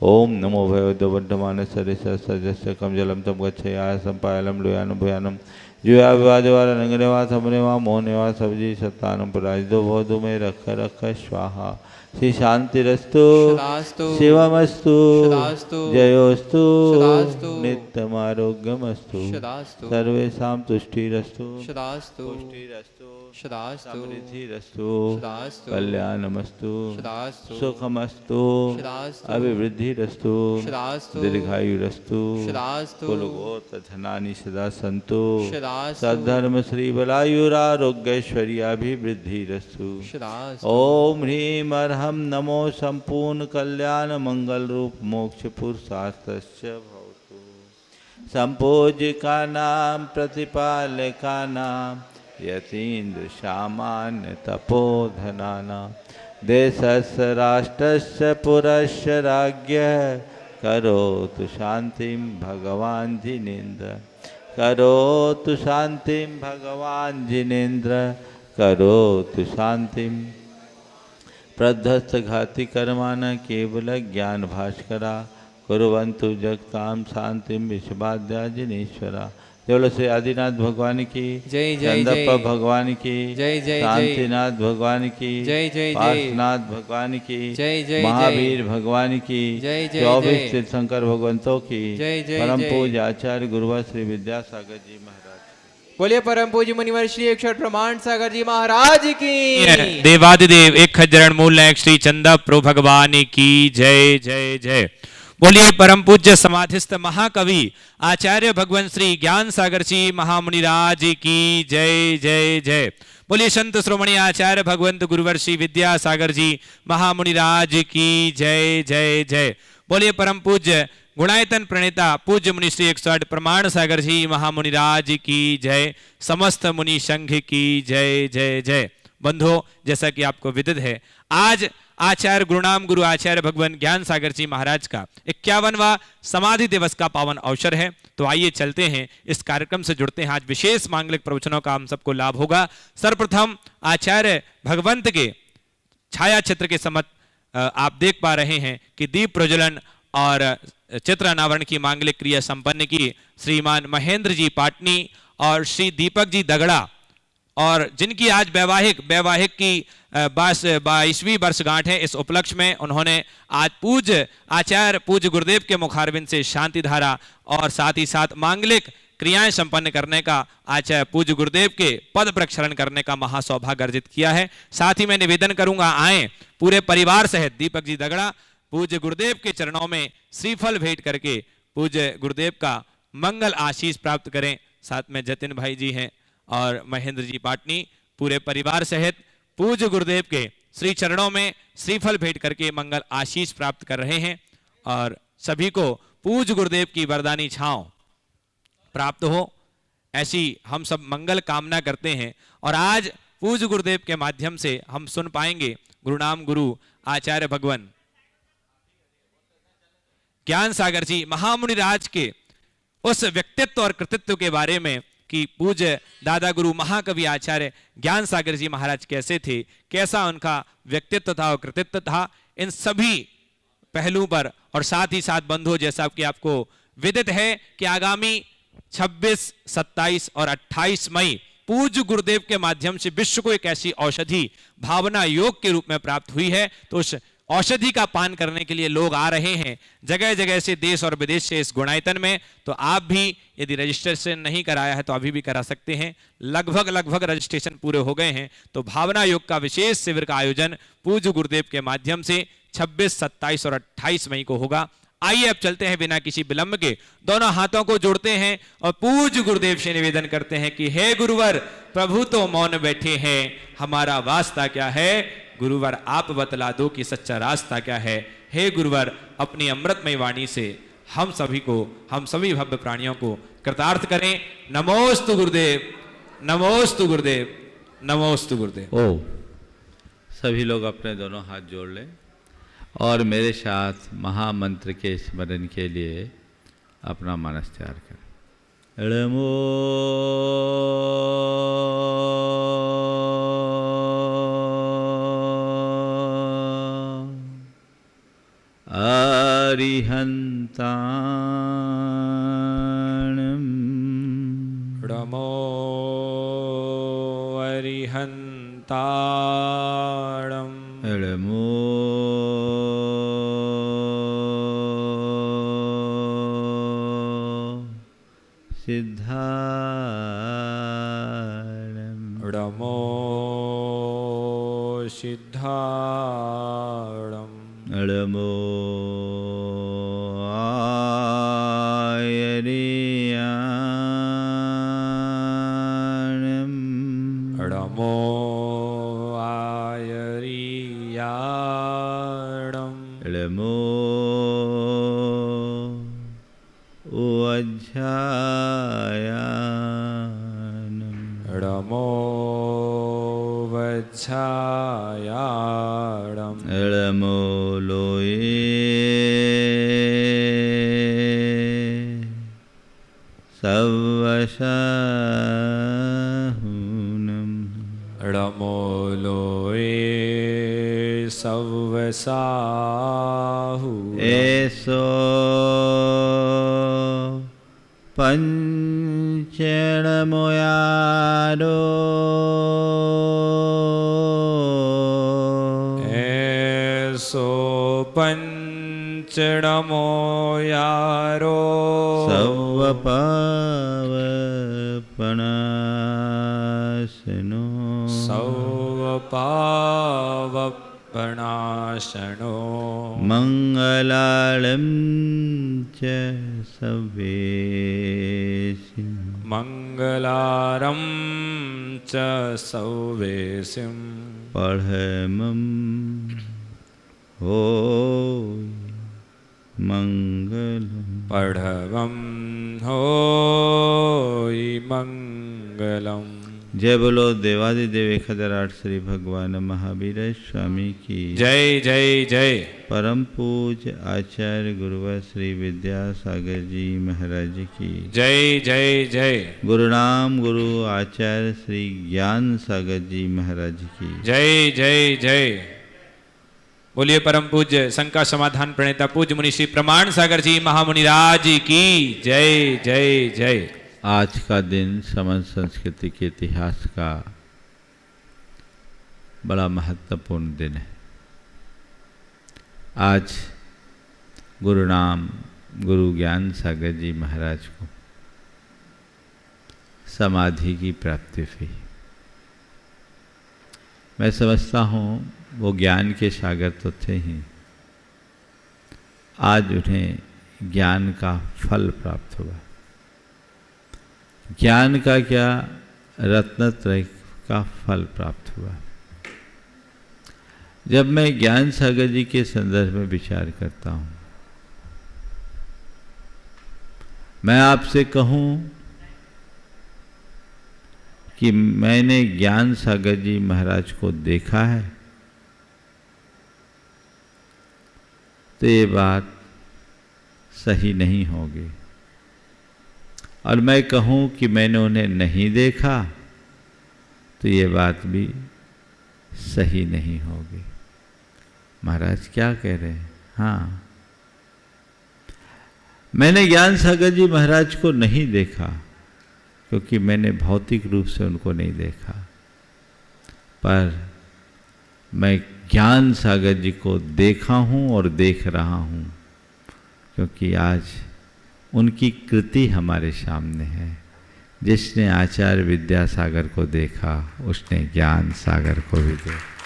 ओम नमो भगवतो वर्धमान सरिसस्य कम जलम तम गच्छया संपायलम लोयानं भयानं जुया विवादवार नंगनेवा समनेवा मोहनेवा सबजी सत्तानं पराजितो भवतु मे रख रख स्वाहा। श्री शांतिरस्तु सदास्तु। शिवमस्तु सदास्तु। जयोस्तु सदास्तु। नित्यमारोग्यमस्तु। सदास्तु। सर्वेषां तुष्टिरस्तु। सदास्तु। पुष्टिरस्तु। सदास्तु। समृद्धिरस्तु। सदास्तु। कल्याणमस्तु। सदास्तु। सुखमस्तु। सदास्तु। अभिवृद्धिरस्तु। सदास्तु। दीर्घायुरस्तु। सदास्तु। कुलगोत्र धनानि सदा सन्तु। सदास्तु। सद्धर्म श्री बलायुरारोग्यैश्वर्याभिवृद्धिरस्तु। सदास्तु। ओम ह्रीं अर्हं नमो संपूर्ण कल्याण मंगल रूप मोक्ष पुरुषार्थस्य भवतु। संपूज्यकानां प्रतिपालकानां यतीन्द्र सामान्य तपोधनानां देशस्य राष्ट्रस्य पुरस्य राज्ञः करोतु शांतिं भगवान् जिनेन्द्र। करोतु शांतिं भगवान् जिनेन्द्र। करोतु शांतिं प्रध्वस्त घाति कर्माण केवल ज्ञान भास्करा कुर्वन्तु जगतां शांतिं विश्वाद्या जिनेश्वरा। बोलो श्री आदिनाथ भगवान की जय जय चंदप्पा जय। भगवान की जय जय शांतिनाथ भगवान की जय जय जय। पार्श्वनाथ भगवान की जय जय महावीर भगवान की जय जय 24 जय। तीर्थंकर भगवंतों की जय जय परम जय। पूज्य आचार्य गुरुवर श्री विद्यासागर जी महाराज। बोलिए परम पूज्य मुनिवर श्री अक्षर प्रमाण सागर जी महाराज की। देवादिदेव एक खज्जरण मूल नायक श्री चंदा प्रभु भगवान की जय जय जय। बोलिए परम पूज्य समाधिस्थ महाकवि आचार्य भगवान श्री ज्ञान सागर जी महामुनिराज की जय जय जय। बोलिए संत श्रोमणी आचार्य भगवंत गुरुवर श्री विद्यासागर जी महामुनिराज की जय जय जय। बोलिए परम पूज्य गुणायतन प्रणेता पूज्य मुनि श्री 108 प्रमाण सागर जी महामुनिराज की जय। समस्त मुनि संघ की जय जय जय। बंधुओं, जैसा कि आपको विदित है, आज आचार्य गुरुनाम गुरु आचार्य भगवान ज्ञान सागर जी महाराज का 51वां समाधि दिवस का पावन अवसर है। तो आइए चलते हैं, इस कार्यक्रम से जुड़ते हैं। आज विशेष मांगलिक प्रवचनों का हम सबको लाभ होगा। सर्वप्रथम आचार्य भगवंत के छाया चित्र के समत आप देख पा रहे हैं कि दीप प्रज्वलन और चित्र अनावरण की मांगलिक क्रिया संपन्न की श्रीमान महेंद्र जी पाटनी और श्री दीपक जी दगड़ा और जिनकी आज वैवाहिक की 22वीं वर्षगांठ है, इस उपलक्ष्य में उन्होंने आज पूज्य आचार्य पूज्य गुरुदेव के मुखारविंद से शांति धारा और साथ ही साथ मांगलिक क्रियाएं संपन्न करने का आचार्य पूज्य गुरुदेव के पद प्रक्षालन करने का महासौभाग्य अर्जित किया है। साथ ही मैं निवेदन करूंगा, आए पूरे परिवार सहित दीपक जी दगड़ा पूज्य गुरुदेव के चरणों में श्रीफल भेंट करके पूज्य गुरुदेव का मंगल आशीष प्राप्त करें। साथ में जतिन भाई जी हैं और महेंद्र जी पाटनी पूरे परिवार सहित पूज्य गुरुदेव के श्री चरणों में श्रीफल भेंट करके मंगल आशीष प्राप्त कर रहे हैं और सभी को पूज्य गुरुदेव की वरदानी छांव प्राप्त हो, ऐसी हम सब मंगल कामना करते हैं। और आज पूज्य गुरुदेव के माध्यम से हम सुन पाएंगे गुरुनाम गुरु आचार्य भगवान ज्ञान सागर जी महामुनि राज के उस व्यक्तित्व और कृतित्व के बारे में कि पूज्य दादा गुरु महाकवि आचार्य ज्ञान सागर जी महाराज कैसे थे, कैसा उनका व्यक्तित्व था और कृतित्व था, इन सभी पहलू पर। और साथ ही साथ बंधु, जैसा कि आपको विदित है कि आगामी 26, 27 और 28 मई पूज्य गुरुदेव के माध्यम से विश्व को एक ऐसी औषधि भावना योग के रूप में प्राप्त हुई है, तो उस औषधि का पान करने के लिए लोग आ रहे हैं जगह जगह से, देश और विदेश से इस गुणायतन में। तो आप भी यदि रजिस्ट्रेशन नहीं कराया है तो अभी भी करा सकते हैं। लगभग रजिस्ट्रेशन पूरे हो गए हैं। तो भावना योग का विशेष शिविर का आयोजन पूज्य गुरुदेव के माध्यम से 26, 27 और 28 मई को होगा। आइए अब चलते हैं बिना किसी विलंब के, दोनों हाथों को जोड़ते हैं और पूज्य गुरुदेव से निवेदन करते हैं कि हे गुरुवर, प्रभु तो मौन बैठे हैं, हमारा वास्ता क्या है, गुरुवर आप बतला दो कि सच्चा रास्ता क्या है। हे गुरुवर, अपनी अमृतमय वाणी से हम सभी भव्य प्राणियों को कृतार्थ करें। नमोस्तु गुरुदेव, नमोस्तु गुरुदेव, नमोस्तु गुरुदेव। ओ सभी लोग अपने दोनों हाथ जोड़ लें और मेरे साथ महामंत्र के स्मरण के लिए अपना मानस तैयार करें। नमो अरिहन्ताणं नमो अरिहन्ताणं नमो सिद्धाणं नमो सिद्धाणं नमो आयर्याणं नमो आयर्याणं नमो वज्झायानं नमो वज्झायाणं नमो लोये सवसाहुनं नमो लोये सवसाहु एसो पंचणमोयारो ऐसो पंचणमो यारो सवपावपनाशनो सवपावपनाशनो मंगलालं च सवेसिं मंगलारं च सौवेसिं पढ़मं हो मंगलम् पढ़वं होई मंगलम्। जय बोलो देवादिदेव 1008 श्री भगवान महावीर स्वामी की जय जय जय। परम पूज्य आचार्य गुरुवर श्री विद्यासागर जी महाराज की जय जय जय। गुरुनाम गुरु आचार्य श्री ज्ञान सागर जी महाराज की जय जय जय। बोलिए परम पूज्य शंका समाधान प्रणेता पूज्य मुनि श्री प्रमाण सागर जी महामुनि राज की जय जय जय। आज का दिन समस्त संस्कृति के इतिहास का बड़ा महत्वपूर्ण दिन है। आज गुरु नाम गुरु ज्ञान सागर जी महाराज को समाधि की प्राप्ति हुई। मैं समझता हूँ वो ज्ञान के सागर तो थे ही, आज उन्हें ज्ञान का फल प्राप्त हुआ। ज्ञान का क्या, रत्नत्रय का फल प्राप्त हुआ। जब मैं ज्ञान सागर जी के संदर्भ में विचार करता हूँ, मैं आपसे कहूँ कि मैंने ज्ञान सागर जी महाराज को देखा है, तो ये बात सही नहीं होगी। और मैं कहूँ कि मैंने उन्हें नहीं देखा, तो ये बात भी सही नहीं होगी। महाराज क्या कह रहे हैं? हाँ, मैंने ज्ञान सागर जी महाराज को नहीं देखा, क्योंकि मैंने भौतिक रूप से उनको नहीं देखा, पर मैं ज्ञान सागर जी को देखा हूँ और देख रहा हूँ, क्योंकि आज उनकी कृति हमारे सामने है। जिसने आचार्य विद्यासागर को देखा, उसने ज्ञान सागर को भी देखा।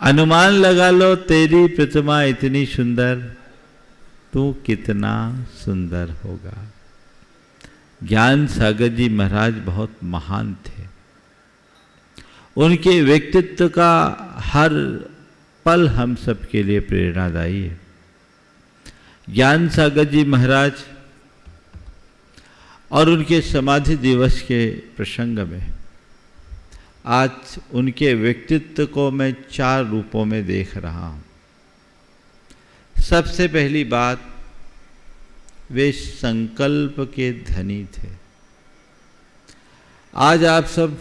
अनुमान लगा लो, तेरी प्रतिमा इतनी सुंदर, तू कितना सुंदर होगा। ज्ञान सागर जी महाराज बहुत महान थे। उनके व्यक्तित्व का हर पल हम सबके लिए प्रेरणादायी है। ज्ञान सागर जी महाराज और उनके समाधि दिवस के प्रसंग में आज उनके व्यक्तित्व को मैं 4 रूपों में देख रहा हूँ। सबसे पहली बात, वे संकल्प के धनी थे। आज आप सब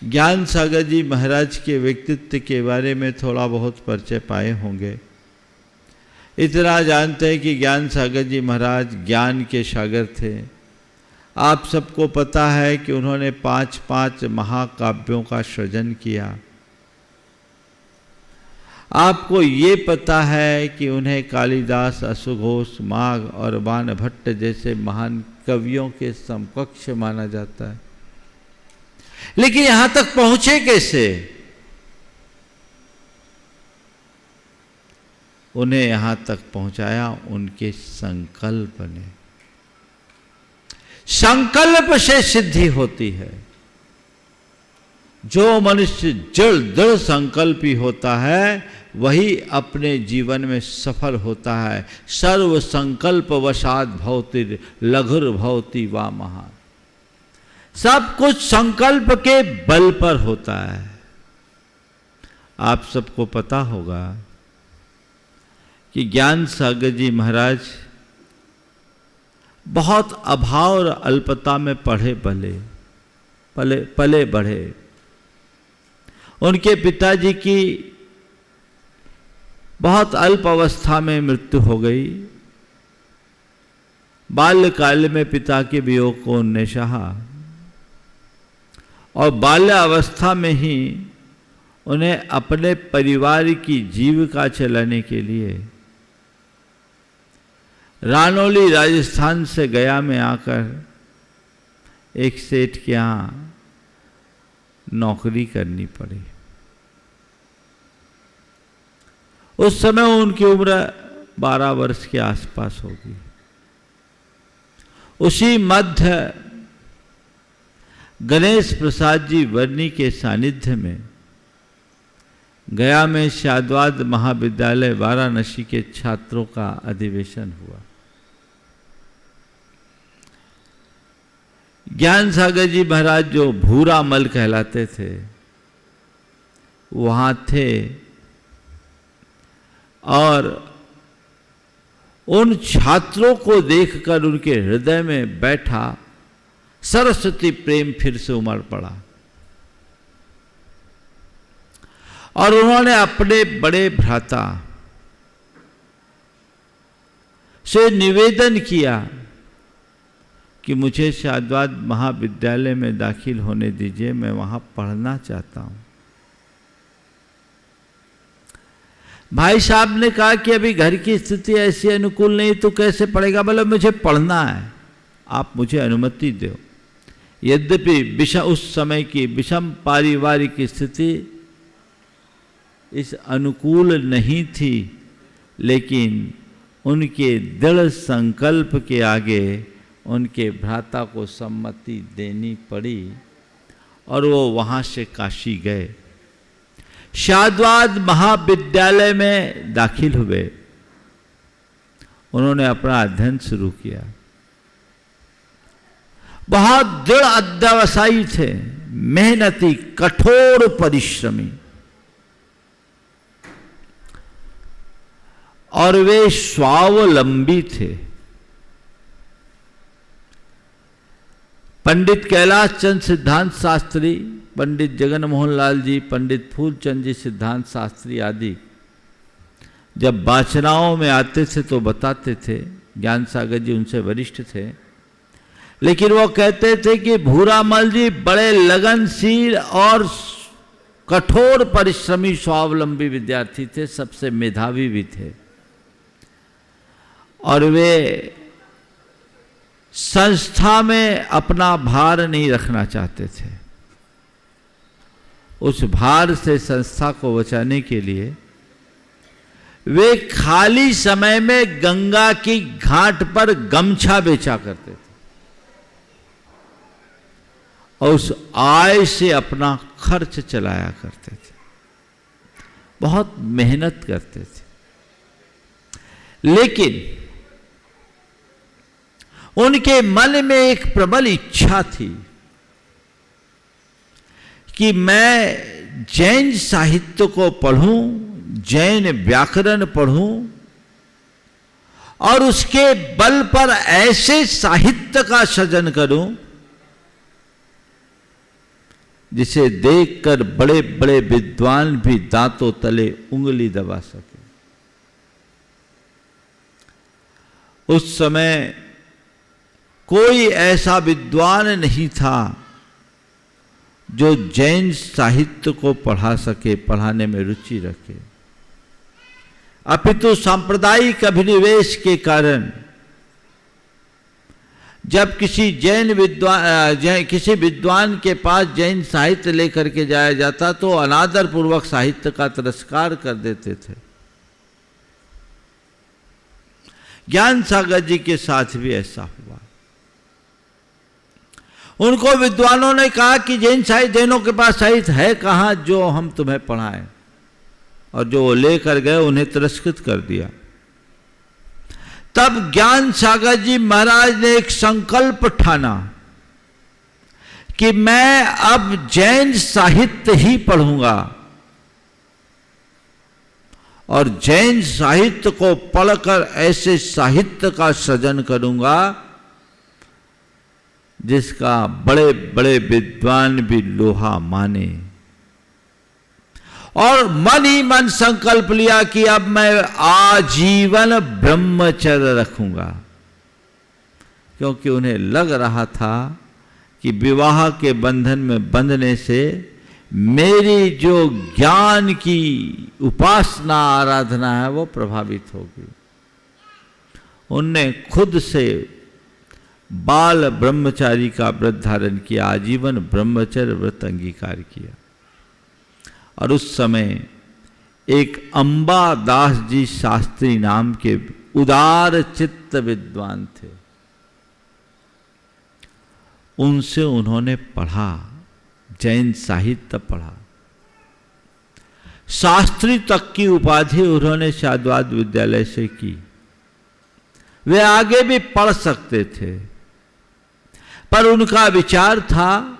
ज्ञान सागर जी महाराज के व्यक्तित्व के बारे में थोड़ा बहुत परिचय पाए होंगे। इतना जानते हैं कि ज्ञान सागर जी महाराज ज्ञान के सागर थे। आप सबको पता है कि उन्होंने 5 महाकाव्यों का सृजन किया। आपको ये पता है कि उन्हें कालिदास, अश्वघोष, माघ और बाणभट्ट जैसे महान कवियों के समकक्ष माना जाता है। लेकिन यहां तक पहुंचे कैसे? उन्हें यहां तक पहुंचाया उनके संकल्प ने। संकल्प से सिद्धि होती है। जो मनुष्य दृढ़ संकल्पी होता है, वही अपने जीवन में सफल होता है। सर्व संकल्प वशात भवति लघुर भवति वा महान। सब कुछ संकल्प के बल पर होता है। आप सबको पता होगा कि ज्ञान सागर जी महाराज बहुत अभाव और अल्पता में पले बढ़े। उनके पिताजी की बहुत अल्प अवस्था में मृत्यु हो गई। बाल्यकाल में पिता के वियोग को उन्हें सहा और बाल्यावस्था में ही उन्हें अपने परिवार की जीविका चलाने के लिए रानौली राजस्थान से गया में आकर एक सेठ के यहाँ नौकरी करनी पड़ी। उस समय उनकी उम्र 12 वर्ष के आसपास होगी। उसी मध्य गणेश प्रसाद जी वर्णी के सानिध्य में गया में शाद्वाद महाविद्यालय वाराणसी के छात्रों का अधिवेशन हुआ। ज्ञान सागर जी महाराज, जो भूरा मल कहलाते थे, वहां थे और उन छात्रों को देखकर उनके हृदय में बैठा सरस्वती प्रेम फिर से उमड़ पड़ा और उन्होंने अपने बड़े भ्राता से निवेदन किया कि मुझे शाद्वाद महाविद्यालय में दाखिल होने दीजिए, मैं वहाँ पढ़ना चाहता हूँ। भाई साहब ने कहा कि अभी घर की स्थिति ऐसी अनुकूल नहीं, तो कैसे पढ़ेगा? बोले मुझे पढ़ना है, आप मुझे अनुमति दो। यद्यपि उस समय की विषम पारिवारिक स्थिति इस अनुकूल नहीं थी, लेकिन उनके दृढ़ संकल्प के आगे उनके भ्राता को सम्मति देनी पड़ी और वो वहाँ से काशी गए। शाद्वाद महाविद्यालय में दाखिल हुए। उन्होंने अपना अध्ययन शुरू किया। बहुत दृढ़ अध्यवसायी थे, मेहनती, कठोर परिश्रमी, और वे स्वावलंबी थे। पंडित कैलाश चंद सिद्धांत शास्त्री, पंडित जगन मोहन लाल जी, पंडित फूलचंद जी सिद्धांत शास्त्री आदि जब वाचनाओं में आते थे तो बताते थे, ज्ञान सागर जी उनसे वरिष्ठ थे, लेकिन वो कहते थे कि भूरामल जी बड़े लगनशील और कठोर परिश्रमी स्वावलंबी विद्यार्थी थे, सबसे मेधावी भी थे, और वे संस्था में अपना भार नहीं रखना चाहते थे। उस भार से संस्था को बचाने के लिए वे खाली समय में गंगा की घाट पर गमछा बेचा करते थे और उस आय से अपना खर्च चलाया करते थे। बहुत मेहनत करते थे, लेकिन उनके मन में एक प्रबल इच्छा थी कि मैं जैन साहित्य को पढ़ूं, जैन व्याकरण पढ़ूं और उसके बल पर ऐसे साहित्य का सृजन करूं जिसे देखकर बड़े बड़े विद्वान भी दांतों तले उंगली दबा सके। उस समय कोई ऐसा विद्वान नहीं था जो जैन साहित्य को पढ़ा सके, पढ़ाने में रुचि रखे। अपितु सांप्रदायिक अभिनिवेश के कारण जब किसी किसी विद्वान के पास जैन साहित्य लेकर के जाया जाता तो अनादर पूर्वक साहित्य का तिरस्कार कर देते थे। ज्ञान सागर जी के साथ भी ऐसा हुआ। उनको विद्वानों ने कहा कि जैनों के पास साहित्य है कहाँ जो हम तुम्हें पढ़ाएं, और जो वो लेकर गए उन्हें तिरस्कृत कर दिया। तब ज्ञान सागर जी महाराज ने एक संकल्प ठाना कि मैं अब जैन साहित्य ही पढ़ूंगा और जैन साहित्य को पढ़कर ऐसे साहित्य का सृजन करूंगा जिसका बड़े बड़े विद्वान भी लोहा माने। और मन ही मन संकल्प लिया कि अब मैं आजीवन ब्रह्मचर्य रखूंगा, क्योंकि उन्हें लग रहा था कि विवाह के बंधन में बंधने से मेरी जो ज्ञान की उपासना आराधना है वो प्रभावित होगी। उनने खुद से बाल ब्रह्मचारी का व्रत धारण किया, आजीवन ब्रह्मचर्य व्रत अंगीकार किया। और उस समय एक अंबा दास जी शास्त्री नाम के उदार चित्त विद्वान थे, उनसे उन्होंने पढ़ा, जैन साहित्य पढ़ा। शास्त्री तक की उपाधि उन्होंने शाद्वाद विद्यालय से की। वे आगे भी पढ़ सकते थे, पर उनका विचार था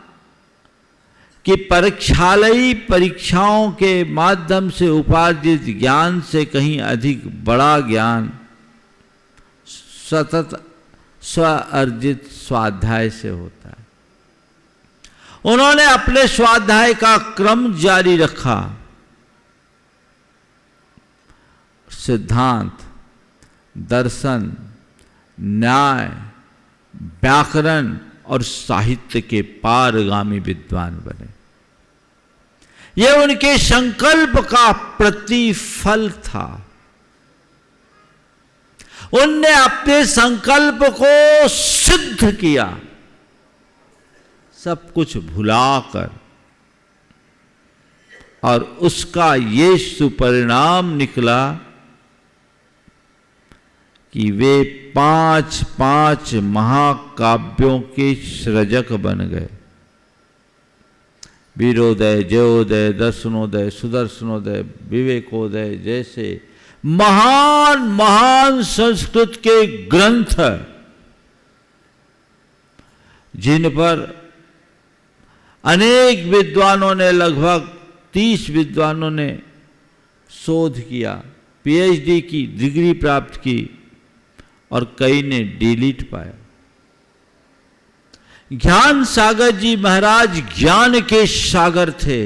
कि परीक्षालयी परीक्षाओं के माध्यम से उपार्जित ज्ञान से कहीं अधिक बड़ा ज्ञान सतत स्व-अर्जित स्वाध्याय से होता है। उन्होंने अपने स्वाध्याय का क्रम जारी रखा। सिद्धांत, दर्शन, न्याय, व्याकरण और साहित्य के पारगामी विद्वान बने। यह उनके संकल्प का प्रतिफल था। उनने अपने संकल्प को सिद्ध किया, सब कुछ भुलाकर, और उसका ये सुपरिणाम निकला कि वे 5 महाकाव्यों के सृजक बन गए। वीरोदय, जयोदय, दर्शनोदय, सुदर्शनोदय, विवेकोदय जैसे महान महान संस्कृत के ग्रंथ, जिन पर अनेक विद्वानों ने, लगभग 30 विद्वानों ने शोध किया, पीएचडी की डिग्री प्राप्त की, और कई ने डिलीट पाया। ज्ञान सागर जी महाराज ज्ञान के सागर थे।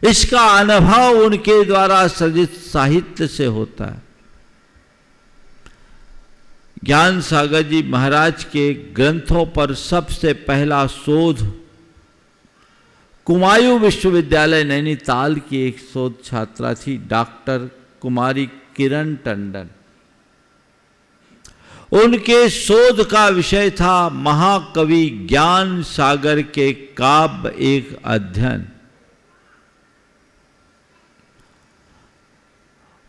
इसका अनुभव उनके द्वारा सृजित साहित्य से होता है। ज्ञान सागर जी महाराज के ग्रंथों पर सबसे पहला शोध कुमायूं विश्वविद्यालय नैनीताल की एक शोध छात्रा थी, डॉक्टर कुमारी किरण टंडन। उनके शोध का विषय था महाकवि ज्ञान सागर के काव्य एक अध्ययन।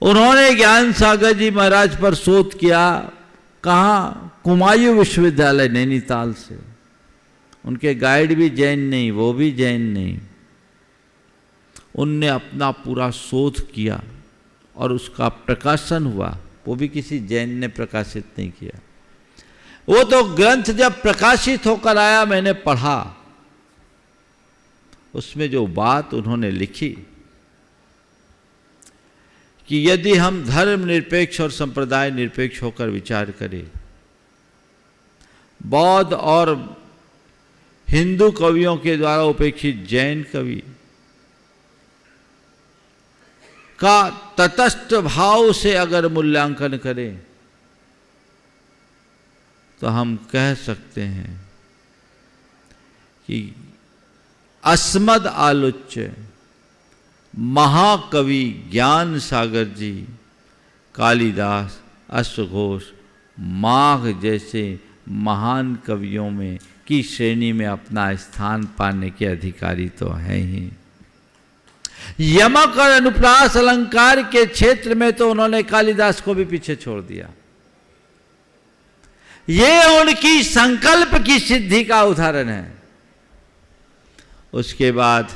उन्होंने ज्ञान सागर जी महाराज पर शोध किया। कहाँ? कुमायूं विश्वविद्यालय नैनीताल से। उनके गाइड भी जैन नहीं, वो भी जैन नहीं। उनने अपना पूरा शोध किया और उसका प्रकाशन हुआ। वो भी किसी जैन ने प्रकाशित नहीं किया। वो तो ग्रंथ जब प्रकाशित होकर आया, मैंने पढ़ा, उसमें जो बात उन्होंने लिखी कि यदि हम धर्म निरपेक्ष और संप्रदाय निरपेक्ष होकर विचार करें, बौद्ध और हिंदू कवियों के द्वारा उपेक्षित जैन कवि का तटस्थ भाव से अगर मूल्यांकन करें तो हम कह सकते हैं कि अस्मद आलोच्य महाकवि ज्ञान सागर जी, कालिदास, अश्वघोष, माघ जैसे महान कवियों में की श्रेणी में अपना स्थान पाने के अधिकारी तो हैं ही। यमक और अनुप्रास अलंकार के क्षेत्र में तो उन्होंने कालिदास को भी पीछे छोड़ दिया। ये उनकी संकल्प की सिद्धि का उदाहरण है। उसके बाद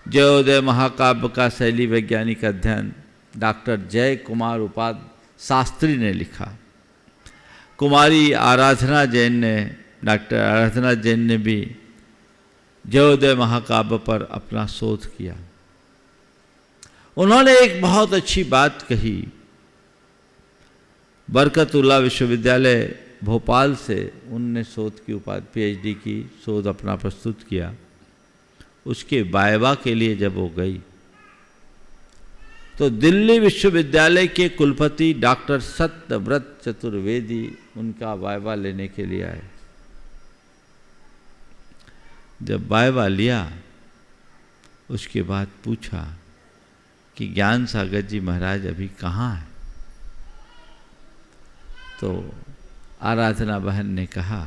जयोदय महाकाव्य का शैली वैज्ञानिक अध्ययन डॉक्टर जय कुमार उपाध्याय शास्त्री ने लिखा। कुमारी आराधना जैन ने, डॉक्टर आराधना जैन ने भी जयोदय महाकाव्य पर अपना शोध किया। उन्होंने एक बहुत अच्छी बात कही। बरकतुल्लाह विश्वविद्यालय भोपाल से उनने शोध की उपाधि, पीएचडी की शोध अपना प्रस्तुत किया। उसके वाइवा के लिए जब वो गई तो दिल्ली विश्वविद्यालय के कुलपति डॉक्टर सत्यव्रत चतुर्वेदी उनका वाइवा लेने के लिए आए। जब वाइवा लिया, उसके बाद पूछा कि ज्ञान सागर जी महाराज अभी कहाँ हैं? तो आराधना बहन ने कहा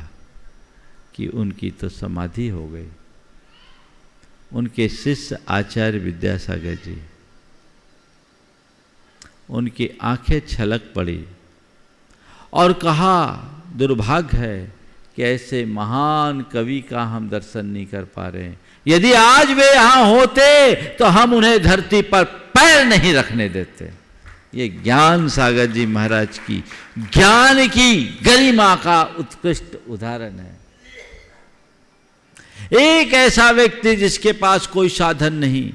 कि उनकी तो समाधि हो गई। उनके शिष्य आचार्य विद्यासागर जी, उनकी आंखें छलक पड़ी और कहा, दुर्भाग्य है कि ऐसे महान कवि का हम दर्शन नहीं कर पा रहे हैं। यदि आज वे यहाँ होते तो हम उन्हें धरती पर पैर नहीं रखने देते। ये ज्ञान सागर जी महाराज की ज्ञान की गरिमा का उत्कृष्ट उदाहरण है। एक ऐसा व्यक्ति जिसके पास कोई साधन नहीं,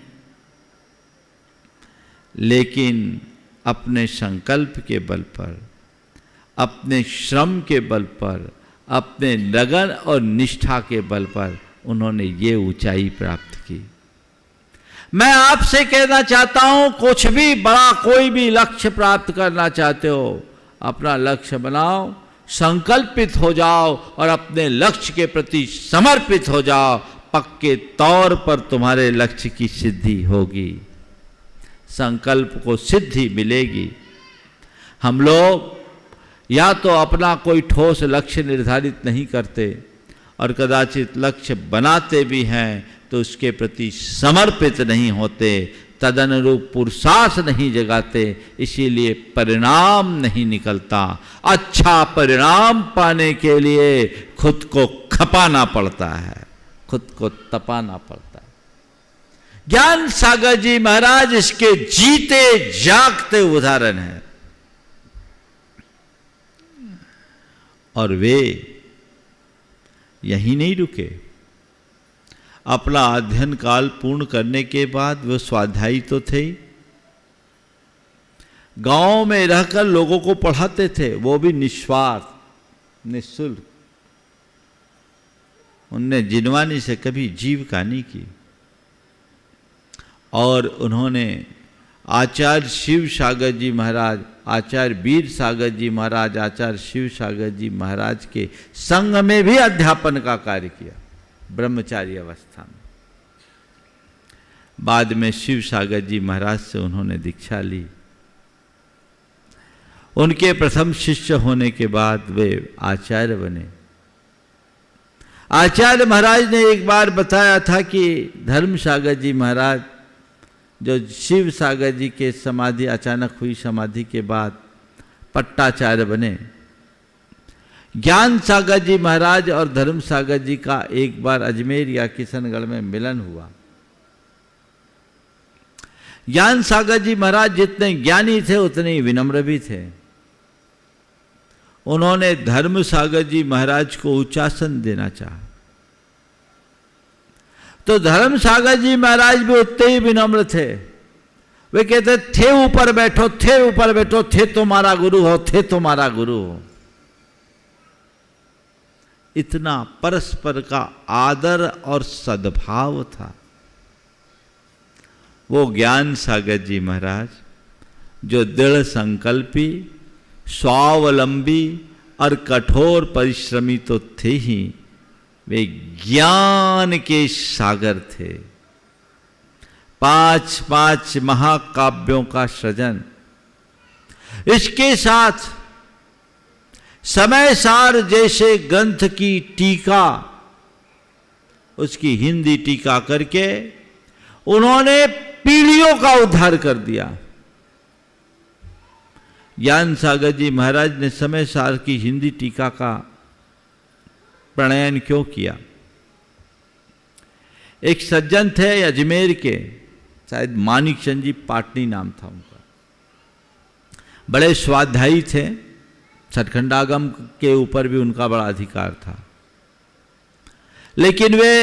लेकिन अपने संकल्प के बल पर, अपने श्रम के बल पर, अपने लगन और निष्ठा के बल पर उन्होंने ये ऊंचाई प्राप्त की। मैं आपसे कहना चाहता हूं, कुछ भी बड़ा कोई भी लक्ष्य प्राप्त करना चाहते हो, अपना लक्ष्य बनाओ, संकल्पित हो जाओ और अपने लक्ष्य के प्रति समर्पित हो जाओ। पक्के तौर पर तुम्हारे लक्ष्य की सिद्धि होगी, संकल्प को सिद्धि मिलेगी। हम लोग या तो अपना कोई ठोस लक्ष्य निर्धारित नहीं करते और कदाचित लक्ष्य बनाते भी हैं तो उसके प्रति समर्पित नहीं होते, तदनुरूप पुरुषार्थ नहीं जगाते, इसीलिए परिणाम नहीं निकलता। अच्छा परिणाम पाने के लिए खुद को खपाना पड़ता है, खुद को तपाना पड़ता है। ज्ञान सागर जी महाराज इसके जीते जागते उदाहरण हैं। और वे यहीं नहीं रुके, अपना अध्ययन काल पूर्ण करने के बाद वे स्वाध्यायी तो थे, गांव में रहकर लोगों को पढ़ाते थे, वो भी निस्वार्थ निःशुल्क। उनने जिनवानी से कभी जीविका नहीं की। और उन्होंने आचार्य शिव सागर जी महाराज, आचार्य वीर सागर जी महाराज, आचार्य शिव सागर जी महाराज के संग में भी अध्यापन का कार्य किया ब्रह्मचारी अवस्था में। बाद में शिव सागर जी महाराज से उन्होंने दीक्षा ली। उनके प्रथम शिष्य होने के बाद वे आचार्य बने। आचार्य महाराज ने एक बार बताया था कि धर्म सागर जी महाराज जो शिव सागर जी के समाधि अचानक हुई समाधि के बाद पट्टाचार्य बने। ज्ञान सागर जी महाराज और धर्म सागर जी का एक बार अजमेर या किशनगढ़ में मिलन हुआ। ज्ञान सागर जी महाराज जितने ज्ञानी थे उतने ही विनम्र भी थे। उन्होंने धर्म सागर जी महाराज को उच्चासन देना चाहा, तो धर्म सागर जी महाराज भी उतने ही विनम्र थे। वे कहते थे ऊपर बैठो, थे ऊपर बैठो, थे तुम्हारा गुरु हो, थे तुम्हारा गुरु हो। इतना परस्पर का आदर और सद्भाव था। वो ज्ञान सागर जी महाराज जो दृढ़ संकल्पी, स्वावलंबी और कठोर परिश्रमी तो थे ही, वे ज्ञान के सागर थे। 5 महाकाव्यों का सृजन, इसके साथ समय सार जैसे ग्रंथ की टीका, उसकी हिंदी टीका करके उन्होंने पीढ़ियों का उद्धार कर दिया। ज्ञान सागर जी महाराज ने समय सार की हिंदी टीका का प्रणयन क्यों किया? एक सज्जन थे अजमेर के, शायद मानिक चंद जी पाटनी नाम था उनका, बड़े स्वाध्यायी थे। सतखंडागम के ऊपर भी उनका बड़ा अधिकार था, लेकिन वे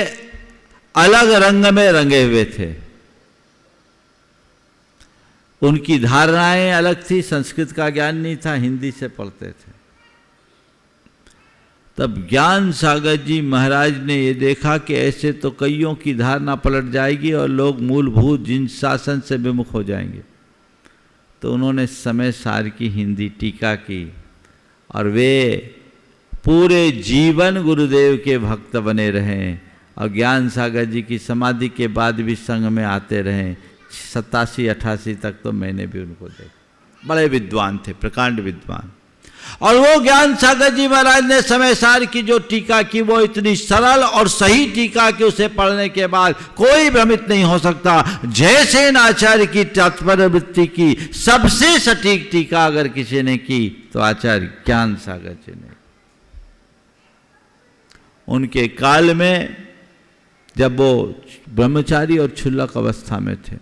अलग रंग में रंगे हुए थे। उनकी धारणाएं अलग थी, संस्कृत का ज्ञान नहीं था, हिंदी से पढ़ते थे। तब ज्ञान सागर जी महाराज ने ये देखा कि ऐसे तो कईयों की धारणा पलट जाएगी और लोग मूलभूत जिन शासन से विमुख हो जाएंगे। तो उन्होंने समय सार की हिंदी टीका की और वे पूरे जीवन गुरुदेव के भक्त बने रहे और ज्ञान सागर जी की समाधि के बाद भी संघ में आते रहे। 87-88 तक तो मैंने भी उनको देखा। बड़े विद्वान थे, प्रकांड विद्वान। और वो ज्ञान सागर जी महाराज ने समय सार की जो टीका की वो इतनी सरल और सही टीका कि उसे पढ़ने के बाद कोई भ्रमित नहीं हो सकता। जैसे आचार्य की तात्पर्य वृत्ति की सबसे सटीक टीका अगर किसी ने की तो आचार्य ज्ञान सागर जी ने। उनके काल में जब वो ब्रह्मचारी और क्षुल्लक अवस्था में थे,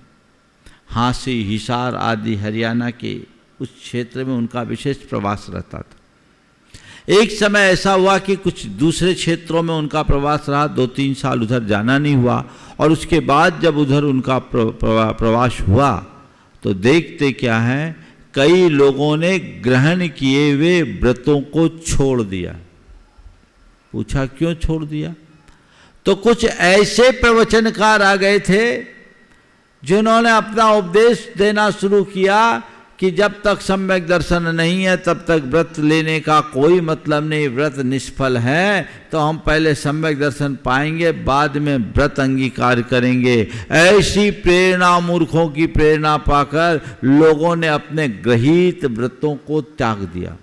हांसी, हिसार आदि हरियाणा के उस क्षेत्र में उनका विशेष प्रवास रहता था। एक समय ऐसा हुआ कि कुछ दूसरे क्षेत्रों में उनका प्रवास रहा, 2-3 साल उधर जाना नहीं हुआ। और उसके बाद जब उधर उनका प्रवास हुआ तो देखते क्या है, कई लोगों ने ग्रहण किए हुए व्रतों को छोड़ दिया। पूछा क्यों छोड़ दिया? तो कुछ ऐसे प्रवचनकार आ गए थे जिन्होंने अपना उपदेश देना शुरू किया कि जब तक सम्यक दर्शन नहीं है तब तक व्रत लेने का कोई मतलब नहीं, व्रत निष्फल है। तो हम पहले सम्यक दर्शन पाएंगे, बाद में व्रत अंगीकार करेंगे। ऐसी प्रेरणा, मूर्खों की प्रेरणा पाकर लोगों ने अपने गृहीत व्रतों को त्याग दिया।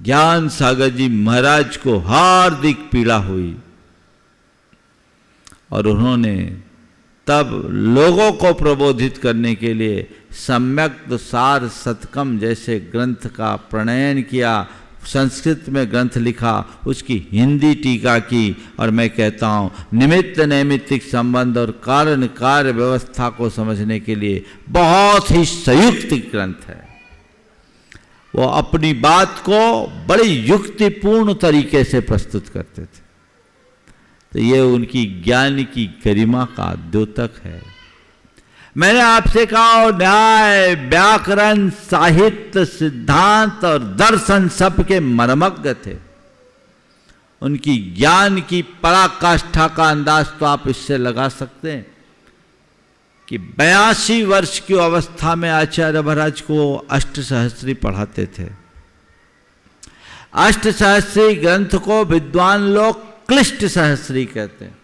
ज्ञान सागर जी महाराज को हार्दिक पीड़ा हुई और उन्होंने तब लोगों को प्रबोधित करने के लिए सम्यक सार शतकम जैसे ग्रंथ का प्रणयन किया, संस्कृत में ग्रंथ लिखा, उसकी हिंदी टीका की। और मैं कहता हूँ निमित्त नैमित्तिक संबंध और कारण कार्य व्यवस्था को समझने के लिए बहुत ही संयुक्त ग्रंथ है। वो अपनी बात को बड़ी युक्तिपूर्ण तरीके से प्रस्तुत करते थे। तो ये उनकी ज्ञान की गरिमा का द्योतक है। मैंने आपसे कहा न्याय, व्याकरण, साहित्य, सिद्धांत और दर्शन सब के मर्मज्ञ थे। उनकी ज्ञान की पराकाष्ठा का अंदाज तो आप इससे लगा सकते हैं कि 82 वर्ष की अवस्था में आचार्य महाराज को अष्टसहस्री पढ़ाते थे। अष्टसहस्री ग्रंथ को विद्वान लोग क्लिष्ट सहस्री कहते हैं,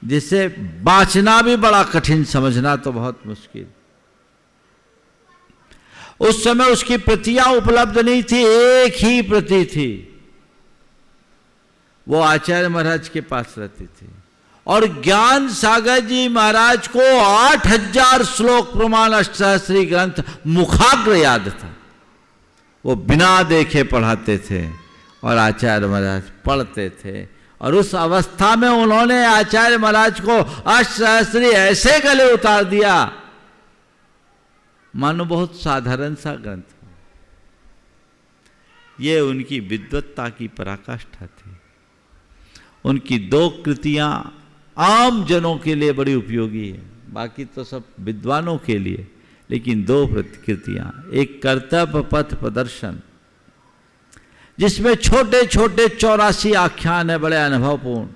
जिसे बाँचना भी बड़ा कठिन, समझना तो बहुत मुश्किल। उस समय उसकी प्रतियां उपलब्ध नहीं थी, एक ही प्रति थी, वो आचार्य महाराज के पास रहती थी। और ज्ञान सागर जी महाराज को 8000 श्लोक प्रमाण अष्टसहस्री ग्रंथ मुखाग्र याद था। वो बिना देखे पढ़ाते थे और आचार्य महाराज पढ़ते थे। और उस अवस्था में उन्होंने आचार्य महाराज को अष्टसहस्री ऐसे गले उतार दिया मानो बहुत साधारण सा ग्रंथ। ये उनकी विद्वत्ता की पराकाष्ठा थी। उनकी 2 कृतियां आम जनों के लिए बड़ी उपयोगी है, बाकी तो सब विद्वानों के लिए, लेकिन 2 कृतियां, एक कर्तव्य पथ प्रदर्शन जिसमें छोटे छोटे 84 आख्यान है, बड़े अनुभवपूर्ण,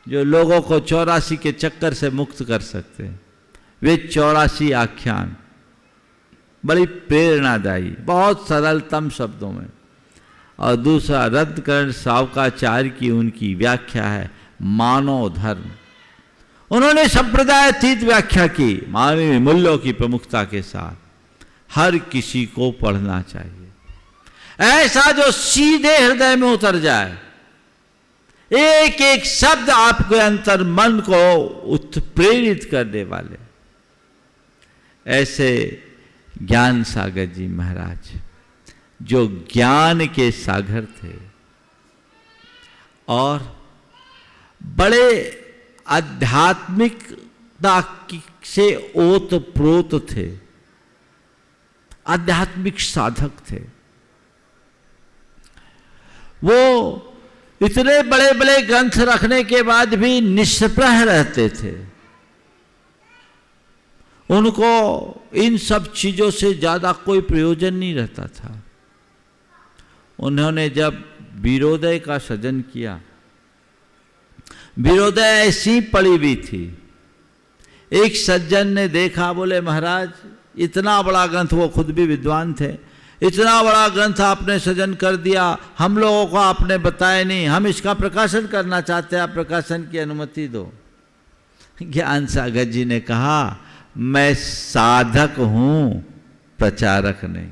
जो लोगों को 84 के चक्कर से मुक्त कर सकते हैं। वे 84 आख्यान बड़ी प्रेरणादायी, बहुत सरलतम शब्दों में। और दूसरा रद्दकरण सावकाचार्य की उनकी व्याख्या है मानव धर्म। उन्होंने संप्रदायातीत व्याख्या की, मानवीय मूल्यों की प्रमुखता के साथ। हर किसी को पढ़ना चाहिए, ऐसा जो सीधे हृदय में उतर जाए, एक एक शब्द आपके अंतर मन को उत्प्रेरित करने वाले। ऐसे ज्ञान सागर जी महाराज जो ज्ञान के सागर थे और बड़े आध्यात्मिकता से ओत प्रोत थे, आध्यात्मिक साधक थे। वो इतने बड़े बड़े ग्रंथ रखने के बाद भी निष्प्रह रहते थे। उनको इन सब चीजों से ज्यादा कोई प्रयोजन नहीं रहता था। उन्होंने जब वीरोदय का सृजन किया, वीरोदय ऐसी पड़ी हुई थी। एक सज्जन ने देखा, बोले महाराज इतना बड़ा ग्रंथ, वो खुद भी विद्वान थे, इतना बड़ा ग्रंथ आपने सृजन कर दिया, हम लोगों को आपने बताया नहीं, हम इसका प्रकाशन करना चाहते हैं, आप प्रकाशन की अनुमति दो। ज्ञान सागर जी ने कहा मैं साधक हूं, प्रचारक नहीं।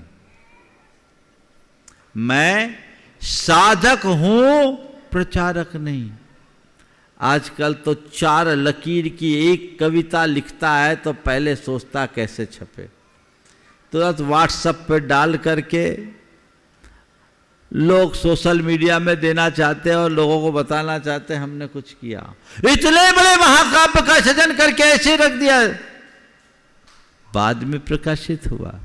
मैं साधक हूं, प्रचारक नहीं। आजकल तो 4 लकीर की एक कविता लिखता है तो पहले सोचता कैसे छपे, तुरंत व्हाट्सएप पे डाल करके लोग सोशल मीडिया में देना चाहते हैं और लोगों को बताना चाहते हैं हमने कुछ किया। इतने बड़े महाकाव्य का सृजन करके ऐसे रख दिया, बाद में प्रकाशित हुआ।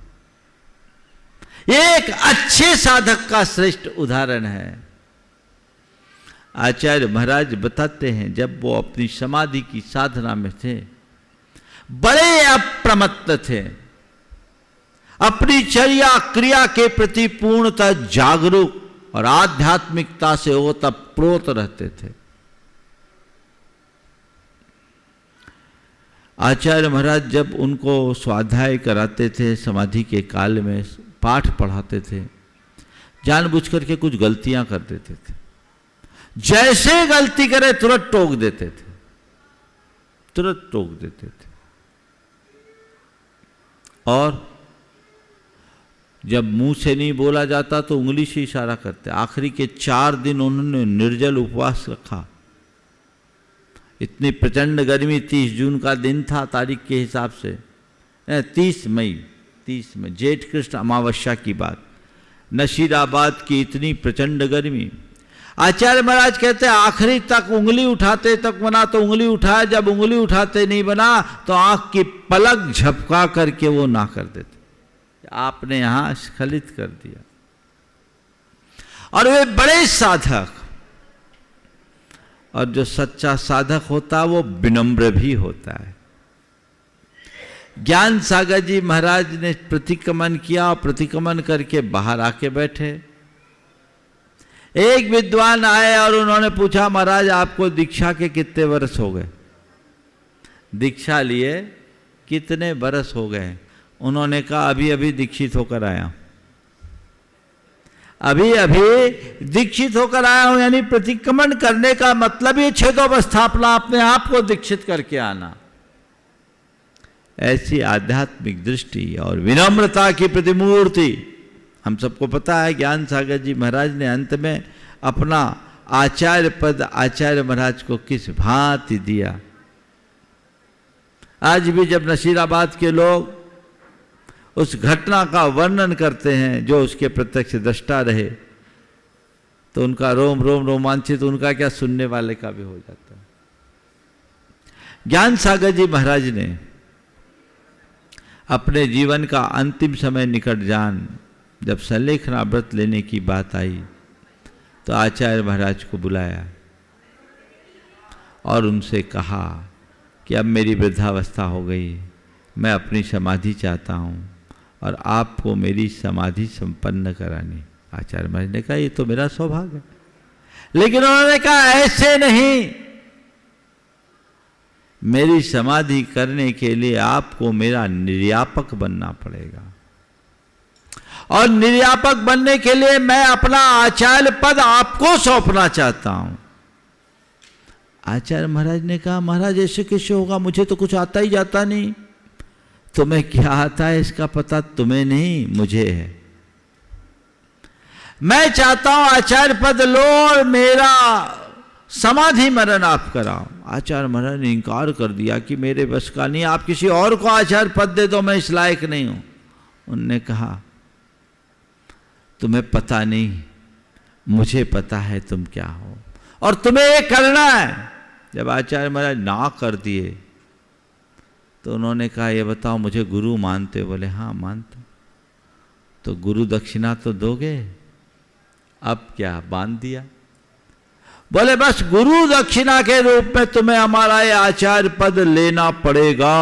एक अच्छे साधक का श्रेष्ठ उदाहरण है। आचार्य महाराज बताते हैं जब वो अपनी समाधि की साधना में थे, बड़े अप्रमत्त थे, अपनी चर्या क्रिया के प्रति पूर्णतः जागरूक और आध्यात्मिकता से ओतप्रोत रहते थे। आचार्य महाराज जब उनको स्वाध्याय कराते थे, समाधि के काल में पाठ पढ़ाते थे, जानबूझ करके कुछ गलतियां कर देते थे। जैसे गलती करे तुरंत टोक देते थे, तुरंत टोक देते थे। और जब मुंह से नहीं बोला जाता तो उंगली से इशारा करते। आखिरी के 4 दिन उन्होंने निर्जल उपवास रखा। इतनी प्रचंड गर्मी, 30 जून का दिन था तारीख के हिसाब से, 30 मई जेठ कृष्ण अमावस्या की बात। नशीराबाद की इतनी प्रचंड गर्मी। आचार्य महाराज कहते आखिरी तक उंगली उठाते तक बना तो उंगली उठाया, जब उंगली उठाते नहीं बना तो आंख की पलक झपका करके वो ना कर देते। आपने यहां स्खलित कर दिया। और वे बड़े साधक, और जो सच्चा साधक होता है वो विनम्र भी होता है। ज्ञान सागर जी महाराज ने प्रतिक्रमण किया और प्रतिक्रमण करके बाहर आके बैठे। एक विद्वान आए और उन्होंने पूछा, महाराज आपको दीक्षा के कितने वर्ष हो गए? दीक्षा लिए कितने वर्ष हो गए? उन्होंने कहा अभी अभी दीक्षित होकर आया, अभी अभी दीक्षित होकर आया हूं। यानी प्रतिक्रमण करने का मतलब ये छेदोवस्थापना, अपने आप को दीक्षित करके आना। ऐसी आध्यात्मिक दृष्टि और विनम्रता की प्रतिमूर्ति। हम सबको पता है ज्ञान सागर जी महाराज ने अंत में अपना आचार्य पद आचार्य महाराज को किस भांति दिया। आज भी जब नशीराबाद के लोग उस घटना का वर्णन करते हैं, जो उसके प्रत्यक्ष दृष्टा रहे, तो उनका रोम रोम रोमांचित, उनका क्या सुनने वाले का भी हो जाता है। ज्ञान सागर जी महाराज ने अपने जीवन का अंतिम समय निकट जान, जब संलेखना व्रत लेने की बात आई तो आचार्य महाराज को बुलाया और उनसे कहा कि अब मेरी वृद्धावस्था हो गई, मैं अपनी समाधि चाहता हूँ और आपको मेरी समाधि संपन्न करानी। आचार्य महाराज ने कहा ये तो मेरा सौभाग्य है, लेकिन उन्होंने कहा ऐसे नहीं, मेरी समाधि करने के लिए आपको मेरा निर्यापक बनना पड़ेगा, और निर्यापक बनने के लिए मैं अपना आचार्य पद आपको सौंपना चाहता हूं। आचार्य महाराज ने कहा महाराज ऐसे कैसे होगा, मुझे तो कुछ आता ही जाता नहीं। तुम्हें क्या आता है इसका पता तुम्हें नहीं, मुझे है। मैं चाहता हूं आचार्य पद लो और मेरा समाधि मरण आप कराओ। आचार्य महाराज ने इनकार कर दिया कि मेरे बस का नहीं, आप किसी और को आचार्य पद दे दो, मैं इस लायक नहीं हूं। उनने कहा तुम्हें पता नहीं, मुझे पता है तुम क्या हो और तुम्हें ये करना है। जब आचार्य महाराज ना कर दिए तो उन्होंने कहा ये बताओ मुझे गुरु मानते हो? बोले हाँ मानते। तो गुरु दक्षिणा तो दोगे? अब क्या बांध दिया? बोले बस गुरु दक्षिणा के रूप में तुम्हें हमारा ये आचार्य पद लेना पड़ेगा।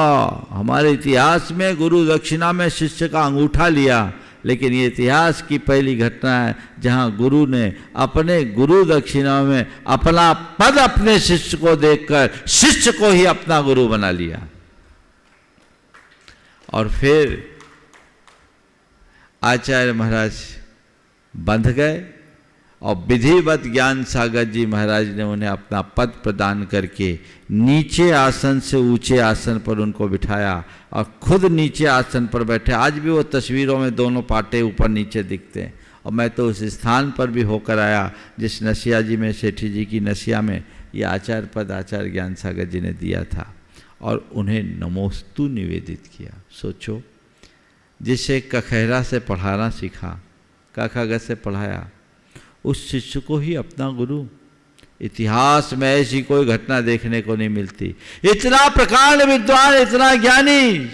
हमारे इतिहास में गुरु दक्षिणा में शिष्य का अंगूठा लिया, लेकिन ये इतिहास की पहली घटना है जहां गुरु ने अपने गुरु दक्षिणा में अपना पद अपने शिष्य को देकर शिष्य को ही अपना गुरु बना लिया। और फिर आचार्य महाराज बंध गए और विधिवत ज्ञान सागर जी महाराज ने उन्हें अपना पद प्रदान करके नीचे आसन से ऊंचे आसन पर उनको बिठाया और खुद नीचे आसन पर बैठे। आज भी वो तस्वीरों में दोनों पाटे ऊपर नीचे दिखते हैं। और मैं तो उस स्थान पर भी होकर आया जिस नसिया जी में, सेठी जी की नसिया में, ये आचार्य पद आचार्य ज्ञान सागर जी ने दिया था और उन्हें नमोस्तु निवेदित किया। सोचो, जिसे कखहरा से पढ़ाना सीखा, क से पढ़ाया, उस शिष्य को ही अपना गुरु। इतिहास में ऐसी कोई घटना देखने को नहीं मिलती। इतना प्रकांड विद्वान, इतना ज्ञानी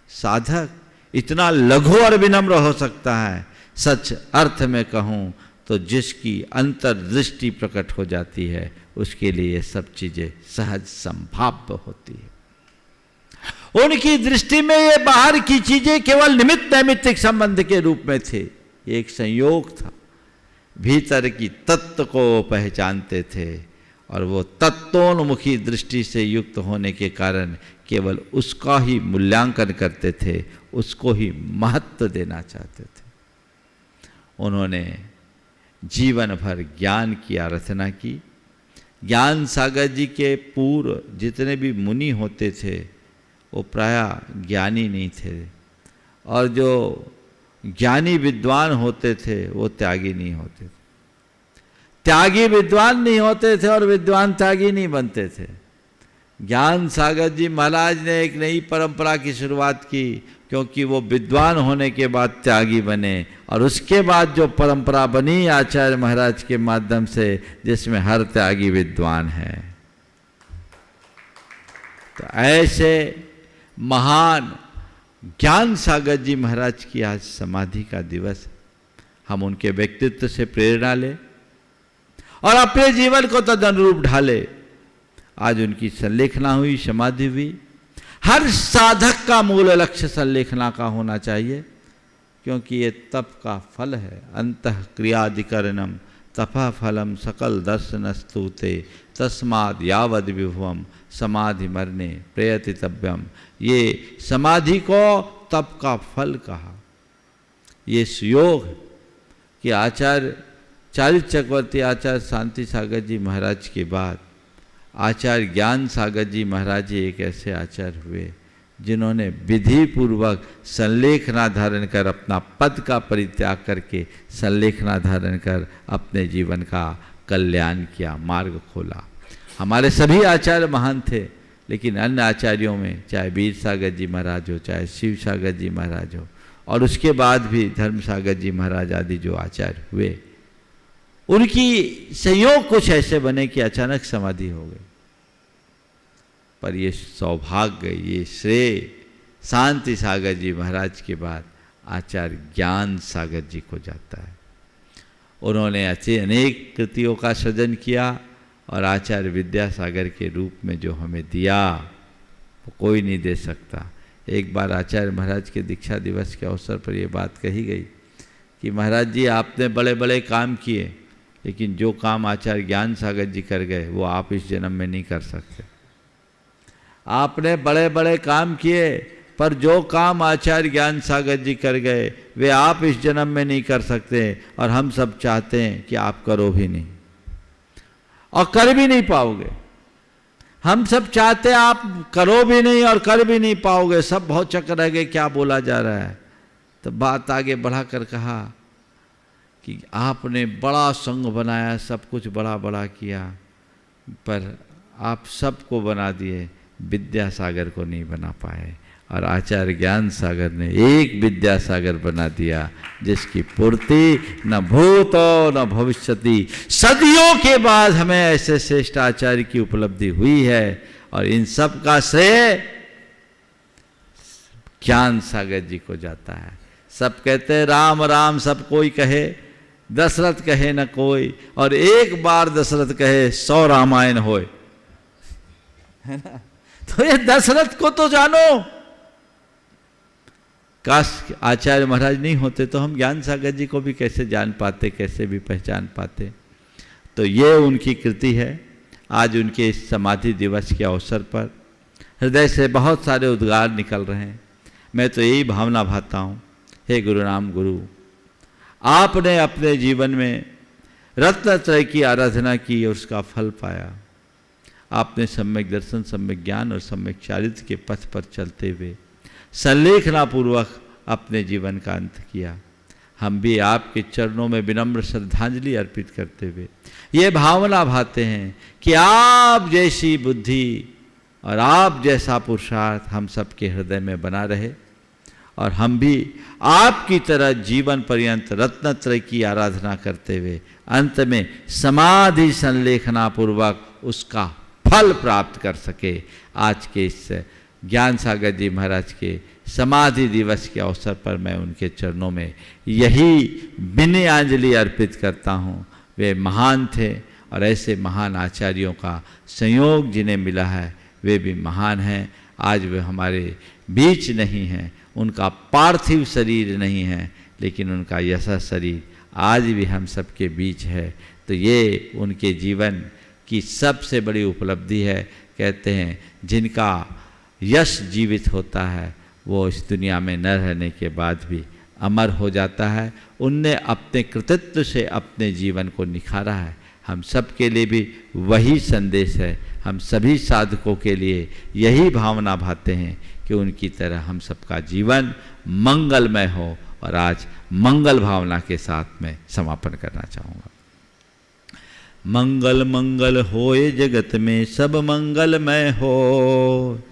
साधक, इतना लघु और विनम्र हो सकता है। सच अर्थ में कहूं तो जिसकी अंतर्दृष्टि प्रकट हो जाती है उसके लिए ये सब चीजें सहज संभाव्य होती है। उनकी दृष्टि में ये बाहर की चीजें केवल निमित्त नैमित्तिक संबंध के रूप में थे। एक संयोग था, भीतर की तत्व को पहचानते थे और वो तत्वोन्मुखी दृष्टि से युक्त होने के कारण केवल उसका ही मूल्यांकन करते थे, उसको ही महत्व देना चाहते थे। उन्होंने जीवन भर ज्ञान की आराधना की। ज्ञान सागर जी के पूर्व जितने भी मुनि होते थे वो प्रायः ज्ञानी नहीं थे, और जो ज्ञानी विद्वान होते थे वो त्यागी नहीं होते थे। त्यागी विद्वान नहीं होते थे और विद्वान त्यागी नहीं बनते थे। ज्ञान सागर जी महाराज ने एक नई परंपरा की शुरुआत की, क्योंकि वो विद्वान होने के बाद त्यागी बने, और उसके बाद जो परंपरा बनी आचार्य महाराज के माध्यम से, जिसमें हर त्यागी विद्वान है। तो ऐसे महान ज्ञान सागर जी महाराज की आज समाधि का दिवस है। हम उनके व्यक्तित्व से प्रेरणा लें और अपने जीवन को तदनुरूप ढाले। आज उनकी संलेखना हुई, समाधि हुई। हर साधक का मूल लक्ष्य संलेखना का होना चाहिए, क्योंकि ये तप का फल है। अंतः क्रियाधिकरणम तपः फलम सकल दर्शनस्तुते तस्माद् यावद विभवम समाधि मरने प्रयतितव्यम। ये समाधि को तप का फल कहा। ये सुयोग कि आचार्य चारित्र चक्रवर्ती आचार्य शांति सागर जी महाराज के बाद आचार्य ज्ञान सागर जी महाराज जी एक ऐसे आचार्य हुए जिन्होंने विधि पूर्वक संलेखना धारण कर अपना पद का परित्याग करके संलेखना धारण कर अपने जीवन का कल्याण किया, मार्ग खोला। हमारे सभी आचार्य महान थे, लेकिन अन्य आचार्यों में चाहे वीर सागर जी महाराज हो, चाहे शिव सागर जी महाराज हो, और उसके बाद भी धर्म सागर जी महाराज आदि जो आचार्य हुए, उनकी संयोग कुछ ऐसे बने कि अचानक समाधि हो गई। पर ये सौभाग्य, ये श्रेय शांति सागर जी महाराज के बाद आचार्य ज्ञान सागर जी को जाता है। उन्होंने अच्छे अनेक कृतियों का सृजन किया और आचार्य विद्यासागर के रूप में जो हमें दिया वो कोई नहीं दे सकता। एक बार आचार्य महाराज के दीक्षा दिवस के अवसर पर ये बात कही गई कि महाराज जी आपने बड़े बड़े काम किए, लेकिन जो काम आचार्य ज्ञान सागर जी कर गए वो आप इस जन्म में नहीं कर सकते। आपने बड़े बड़े काम किए, पर जो काम आचार्य ज्ञान सागर जी कर गए वे आप इस जन्म में नहीं कर सकते, और हम सब चाहते हैं कि आप करो भी नहीं और कर भी नहीं पाओगे। हम सब चाहते हैं आप करो भी नहीं और कर भी नहीं पाओगे, सब बहुत चक्कर रह गए क्या बोला जा रहा है। तो बात आगे बढ़ाकर कहा कि आपने बड़ा संघ बनाया, सब कुछ बड़ा बड़ा किया, पर आप सबको बना दिए, विद्यासागर को नहीं बना पाए। और आचार्य ज्ञान सागर ने एक विद्यासागर बना दिया, जिसकी पूर्ति न भूतो न भविष्यति। सदियों के बाद हमें ऐसे श्रेष्ठ आचार्य की उपलब्धि हुई है, और इन सब का श्रेय ज्ञान सागर जी को जाता है। सब कहते हैं राम राम सब कोई कहे, दशरथ कहे न कोई, और एक बार दशरथ कहे 100 रामायण होए, है ना। तो ये दशरथ को तो जानो। काश आचार्य महाराज नहीं होते तो हम ज्ञान सागर जी को भी कैसे जान पाते, कैसे भी पहचान पाते। तो ये उनकी कृति है। आज उनके इस समाधि दिवस के अवसर पर हृदय से बहुत सारे उद्गार निकल रहे हैं। मैं तो यही भावना भाता हूँ, हे गुरु राम गुरु, आपने अपने जीवन में रत्नत्रय की आराधना की और उसका फल पाया। आपने सम्यक दर्शन, सम्यक ज्ञान और सम्यक चारित्र के पथ पर चलते हुए संलेखना पूर्वक अपने जीवन का अंत किया। हम भी आपके चरणों में विनम्र श्रद्धांजलि अर्पित करते हुए ये भावना भाते हैं कि आप जैसी बुद्धि और आप जैसा पुरुषार्थ हम सबके हृदय में बना रहे, और हम भी आपकी तरह जीवन पर्यंत रत्नत्रय की आराधना करते हुए अंत में समाधि संलेखना पूर्वक उसका फल प्राप्त कर सके। आज के इस ज्ञान सागर जी महाराज के समाधि दिवस के अवसर पर मैं उनके चरणों में यही विनयाञ्जलि अर्पित करता हूँ। वे महान थे, और ऐसे महान आचार्यों का संयोग जिन्हें मिला है वे भी महान हैं। आज वे हमारे बीच नहीं हैं, उनका पार्थिव शरीर नहीं है, लेकिन उनका यशा शरीर आज भी हम सबके बीच है। तो ये उनके जीवन कि सबसे बड़ी उपलब्धि है। कहते हैं जिनका यश जीवित होता है वो इस दुनिया में न रहने के बाद भी अमर हो जाता है। उनने अपने कृतित्व से अपने जीवन को निखारा है। हम सब के लिए भी वही संदेश है। हम सभी साधकों के लिए यही भावना भाते हैं कि उनकी तरह हम सबका जीवन मंगलमय हो। और आज मंगल भावना के साथ में समापन करना चाहूँगा। मंगल मंगल होए जगत में सब मंगलमय हो।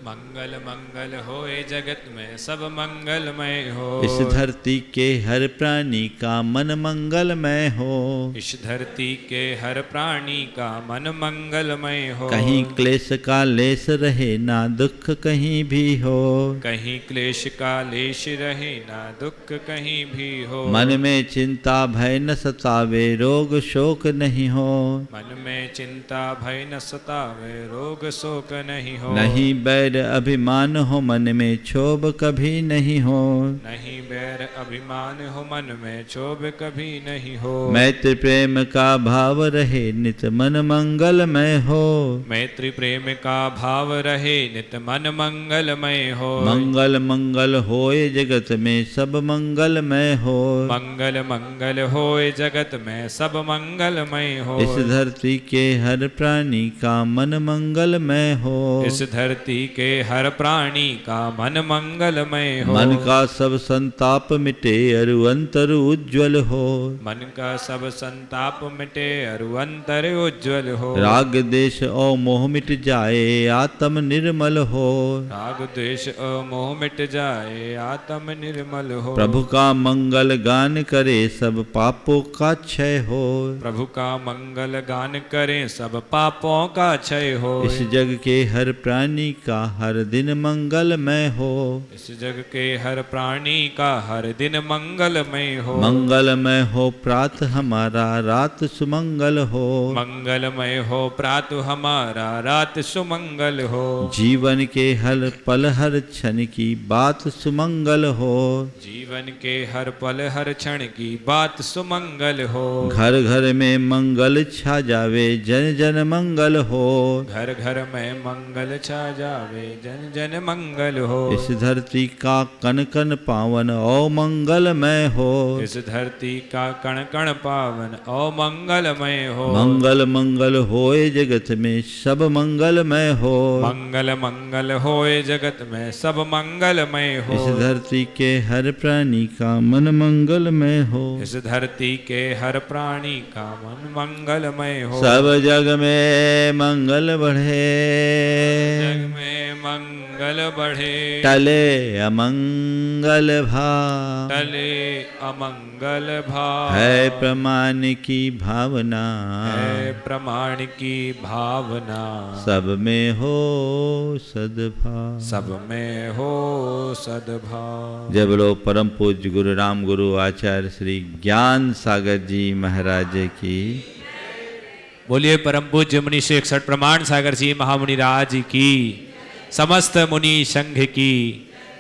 मंगल मंगल होए जगत में सब मंगलमय हो। इस धरती के हर प्राणी का मन मंगलमय हो। इस धरती के हर प्राणी का मन मंगलमय हो। कहीं क्लेश का लेस रहे ना दुख कहीं भी हो। कहीं क्लेश का लेश रहे ना दुख कहीं भी हो। मन में चिंता भय न सतावे रोग शोक नहीं हो। मन में चिंता भय न सतावे रोग शोक नहीं हो। नहीं बैर अभिमान हो मन में क्षोभ कभी नहीं हो। नहीं बैर अभिमान हो मन में क्षोभ कभी नहीं हो। मैत्री प्रेम का भाव रहे नित मन मंगलमय हो। मैत्री प्रेम का भाव रहे नित मन मंगलमय हो। मंगल मंगल होए जगत में सब मंगलमय हो। मंगल मंगल होए जगत में सब मंगलमय हो। इस धरती के हर प्राणी का मन मंगलमय हो। इस धरती के हर प्राणी का मन मंगलमय हो। मन का सब संताप मिटे अरु अंतर उज्ज्वल हो। मन का सब संताप मिटे अरु अंतर उज्ज्वल हो। राग देश और मोह मिट जाए आत्म निर्मल हो। राग द्वेष मोह मिट जाए आत्म निर्मल हो। प्रभु का मंगल गान करे सब पापों का क्षय हो। प्रभु का मंगल गान करें सब पापों का क्षय हो। इस जग के हर प्राणी का हर दिन मंगलमय हो। इस जग के हर प्राणी का हर दिन मंगलमय हो। मंगलमय हो प्रात हमारा रात सुमंगल हो। मंगलमय हो प्रात हमारा रात सुमंगल हो। जीवन के हर पल हर क्षण की बात सुमंगल हो। जीवन के हर पल हर क्षण की बात सुमंगल हो। घर घर में मंगल छा जावे जन जन मंगल हो। घर घर में मंगल छा जावे जन जन मंगल हो। इस धरती का कण कण पावन ओ मंगलमय हो। इस धरती का कण कण पावन ओ मंगलमय हो। मंगल मंगल होए जगत में सब मंगलमय हो। मंगल मंगल होए जगत में सब मंगलमय हो। इस धरती के हर प्राणी का मन मंगलमय हो। इस धरती के हर प्राणी का मन मंगलमय हो। सब जग में मंगल बढ़े। जग में मंगल बढ़े। टले अमंगल भाव। टले अमंगल भाव। है प्रमाण की भावना। है प्रमाण की भावना। सब में हो सद्भाव। सब में हो सद्भाव। जय बोलो परम पूज्य गुरु राम गुरु आचार्य श्री ज्ञान सागर जी महाराज की। बोलिए परम पूज्य मुनि श्री 61 प्रमाण सागर जी महामुनि राज की। समस्त मुनि संघ की।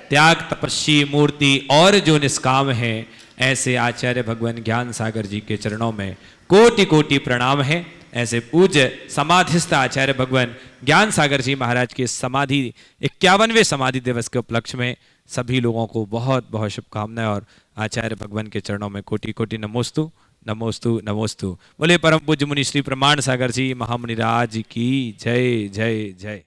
त्याग तपस्वी मूर्ति और जो निष्काम है ऐसे आचार्य भगवान ज्ञान सागर जी के चरणों में कोटि कोटि प्रणाम है। ऐसे पूज्य समाधिस्थ आचार्य भगवान ज्ञान सागर जी महाराज के समाधि 51वें समाधि दिवस के उपलक्ष्य में सभी लोगों को बहुत बहुत शुभकामनाएं और आचार्य भगवान के चरणों में कोटि कोटि नमोस्तु नमोस्तु नमोस्तु। बोले परम पूज्य मुनि श्री प्रमाण सागर जी महामुनि राज की जय जय जय।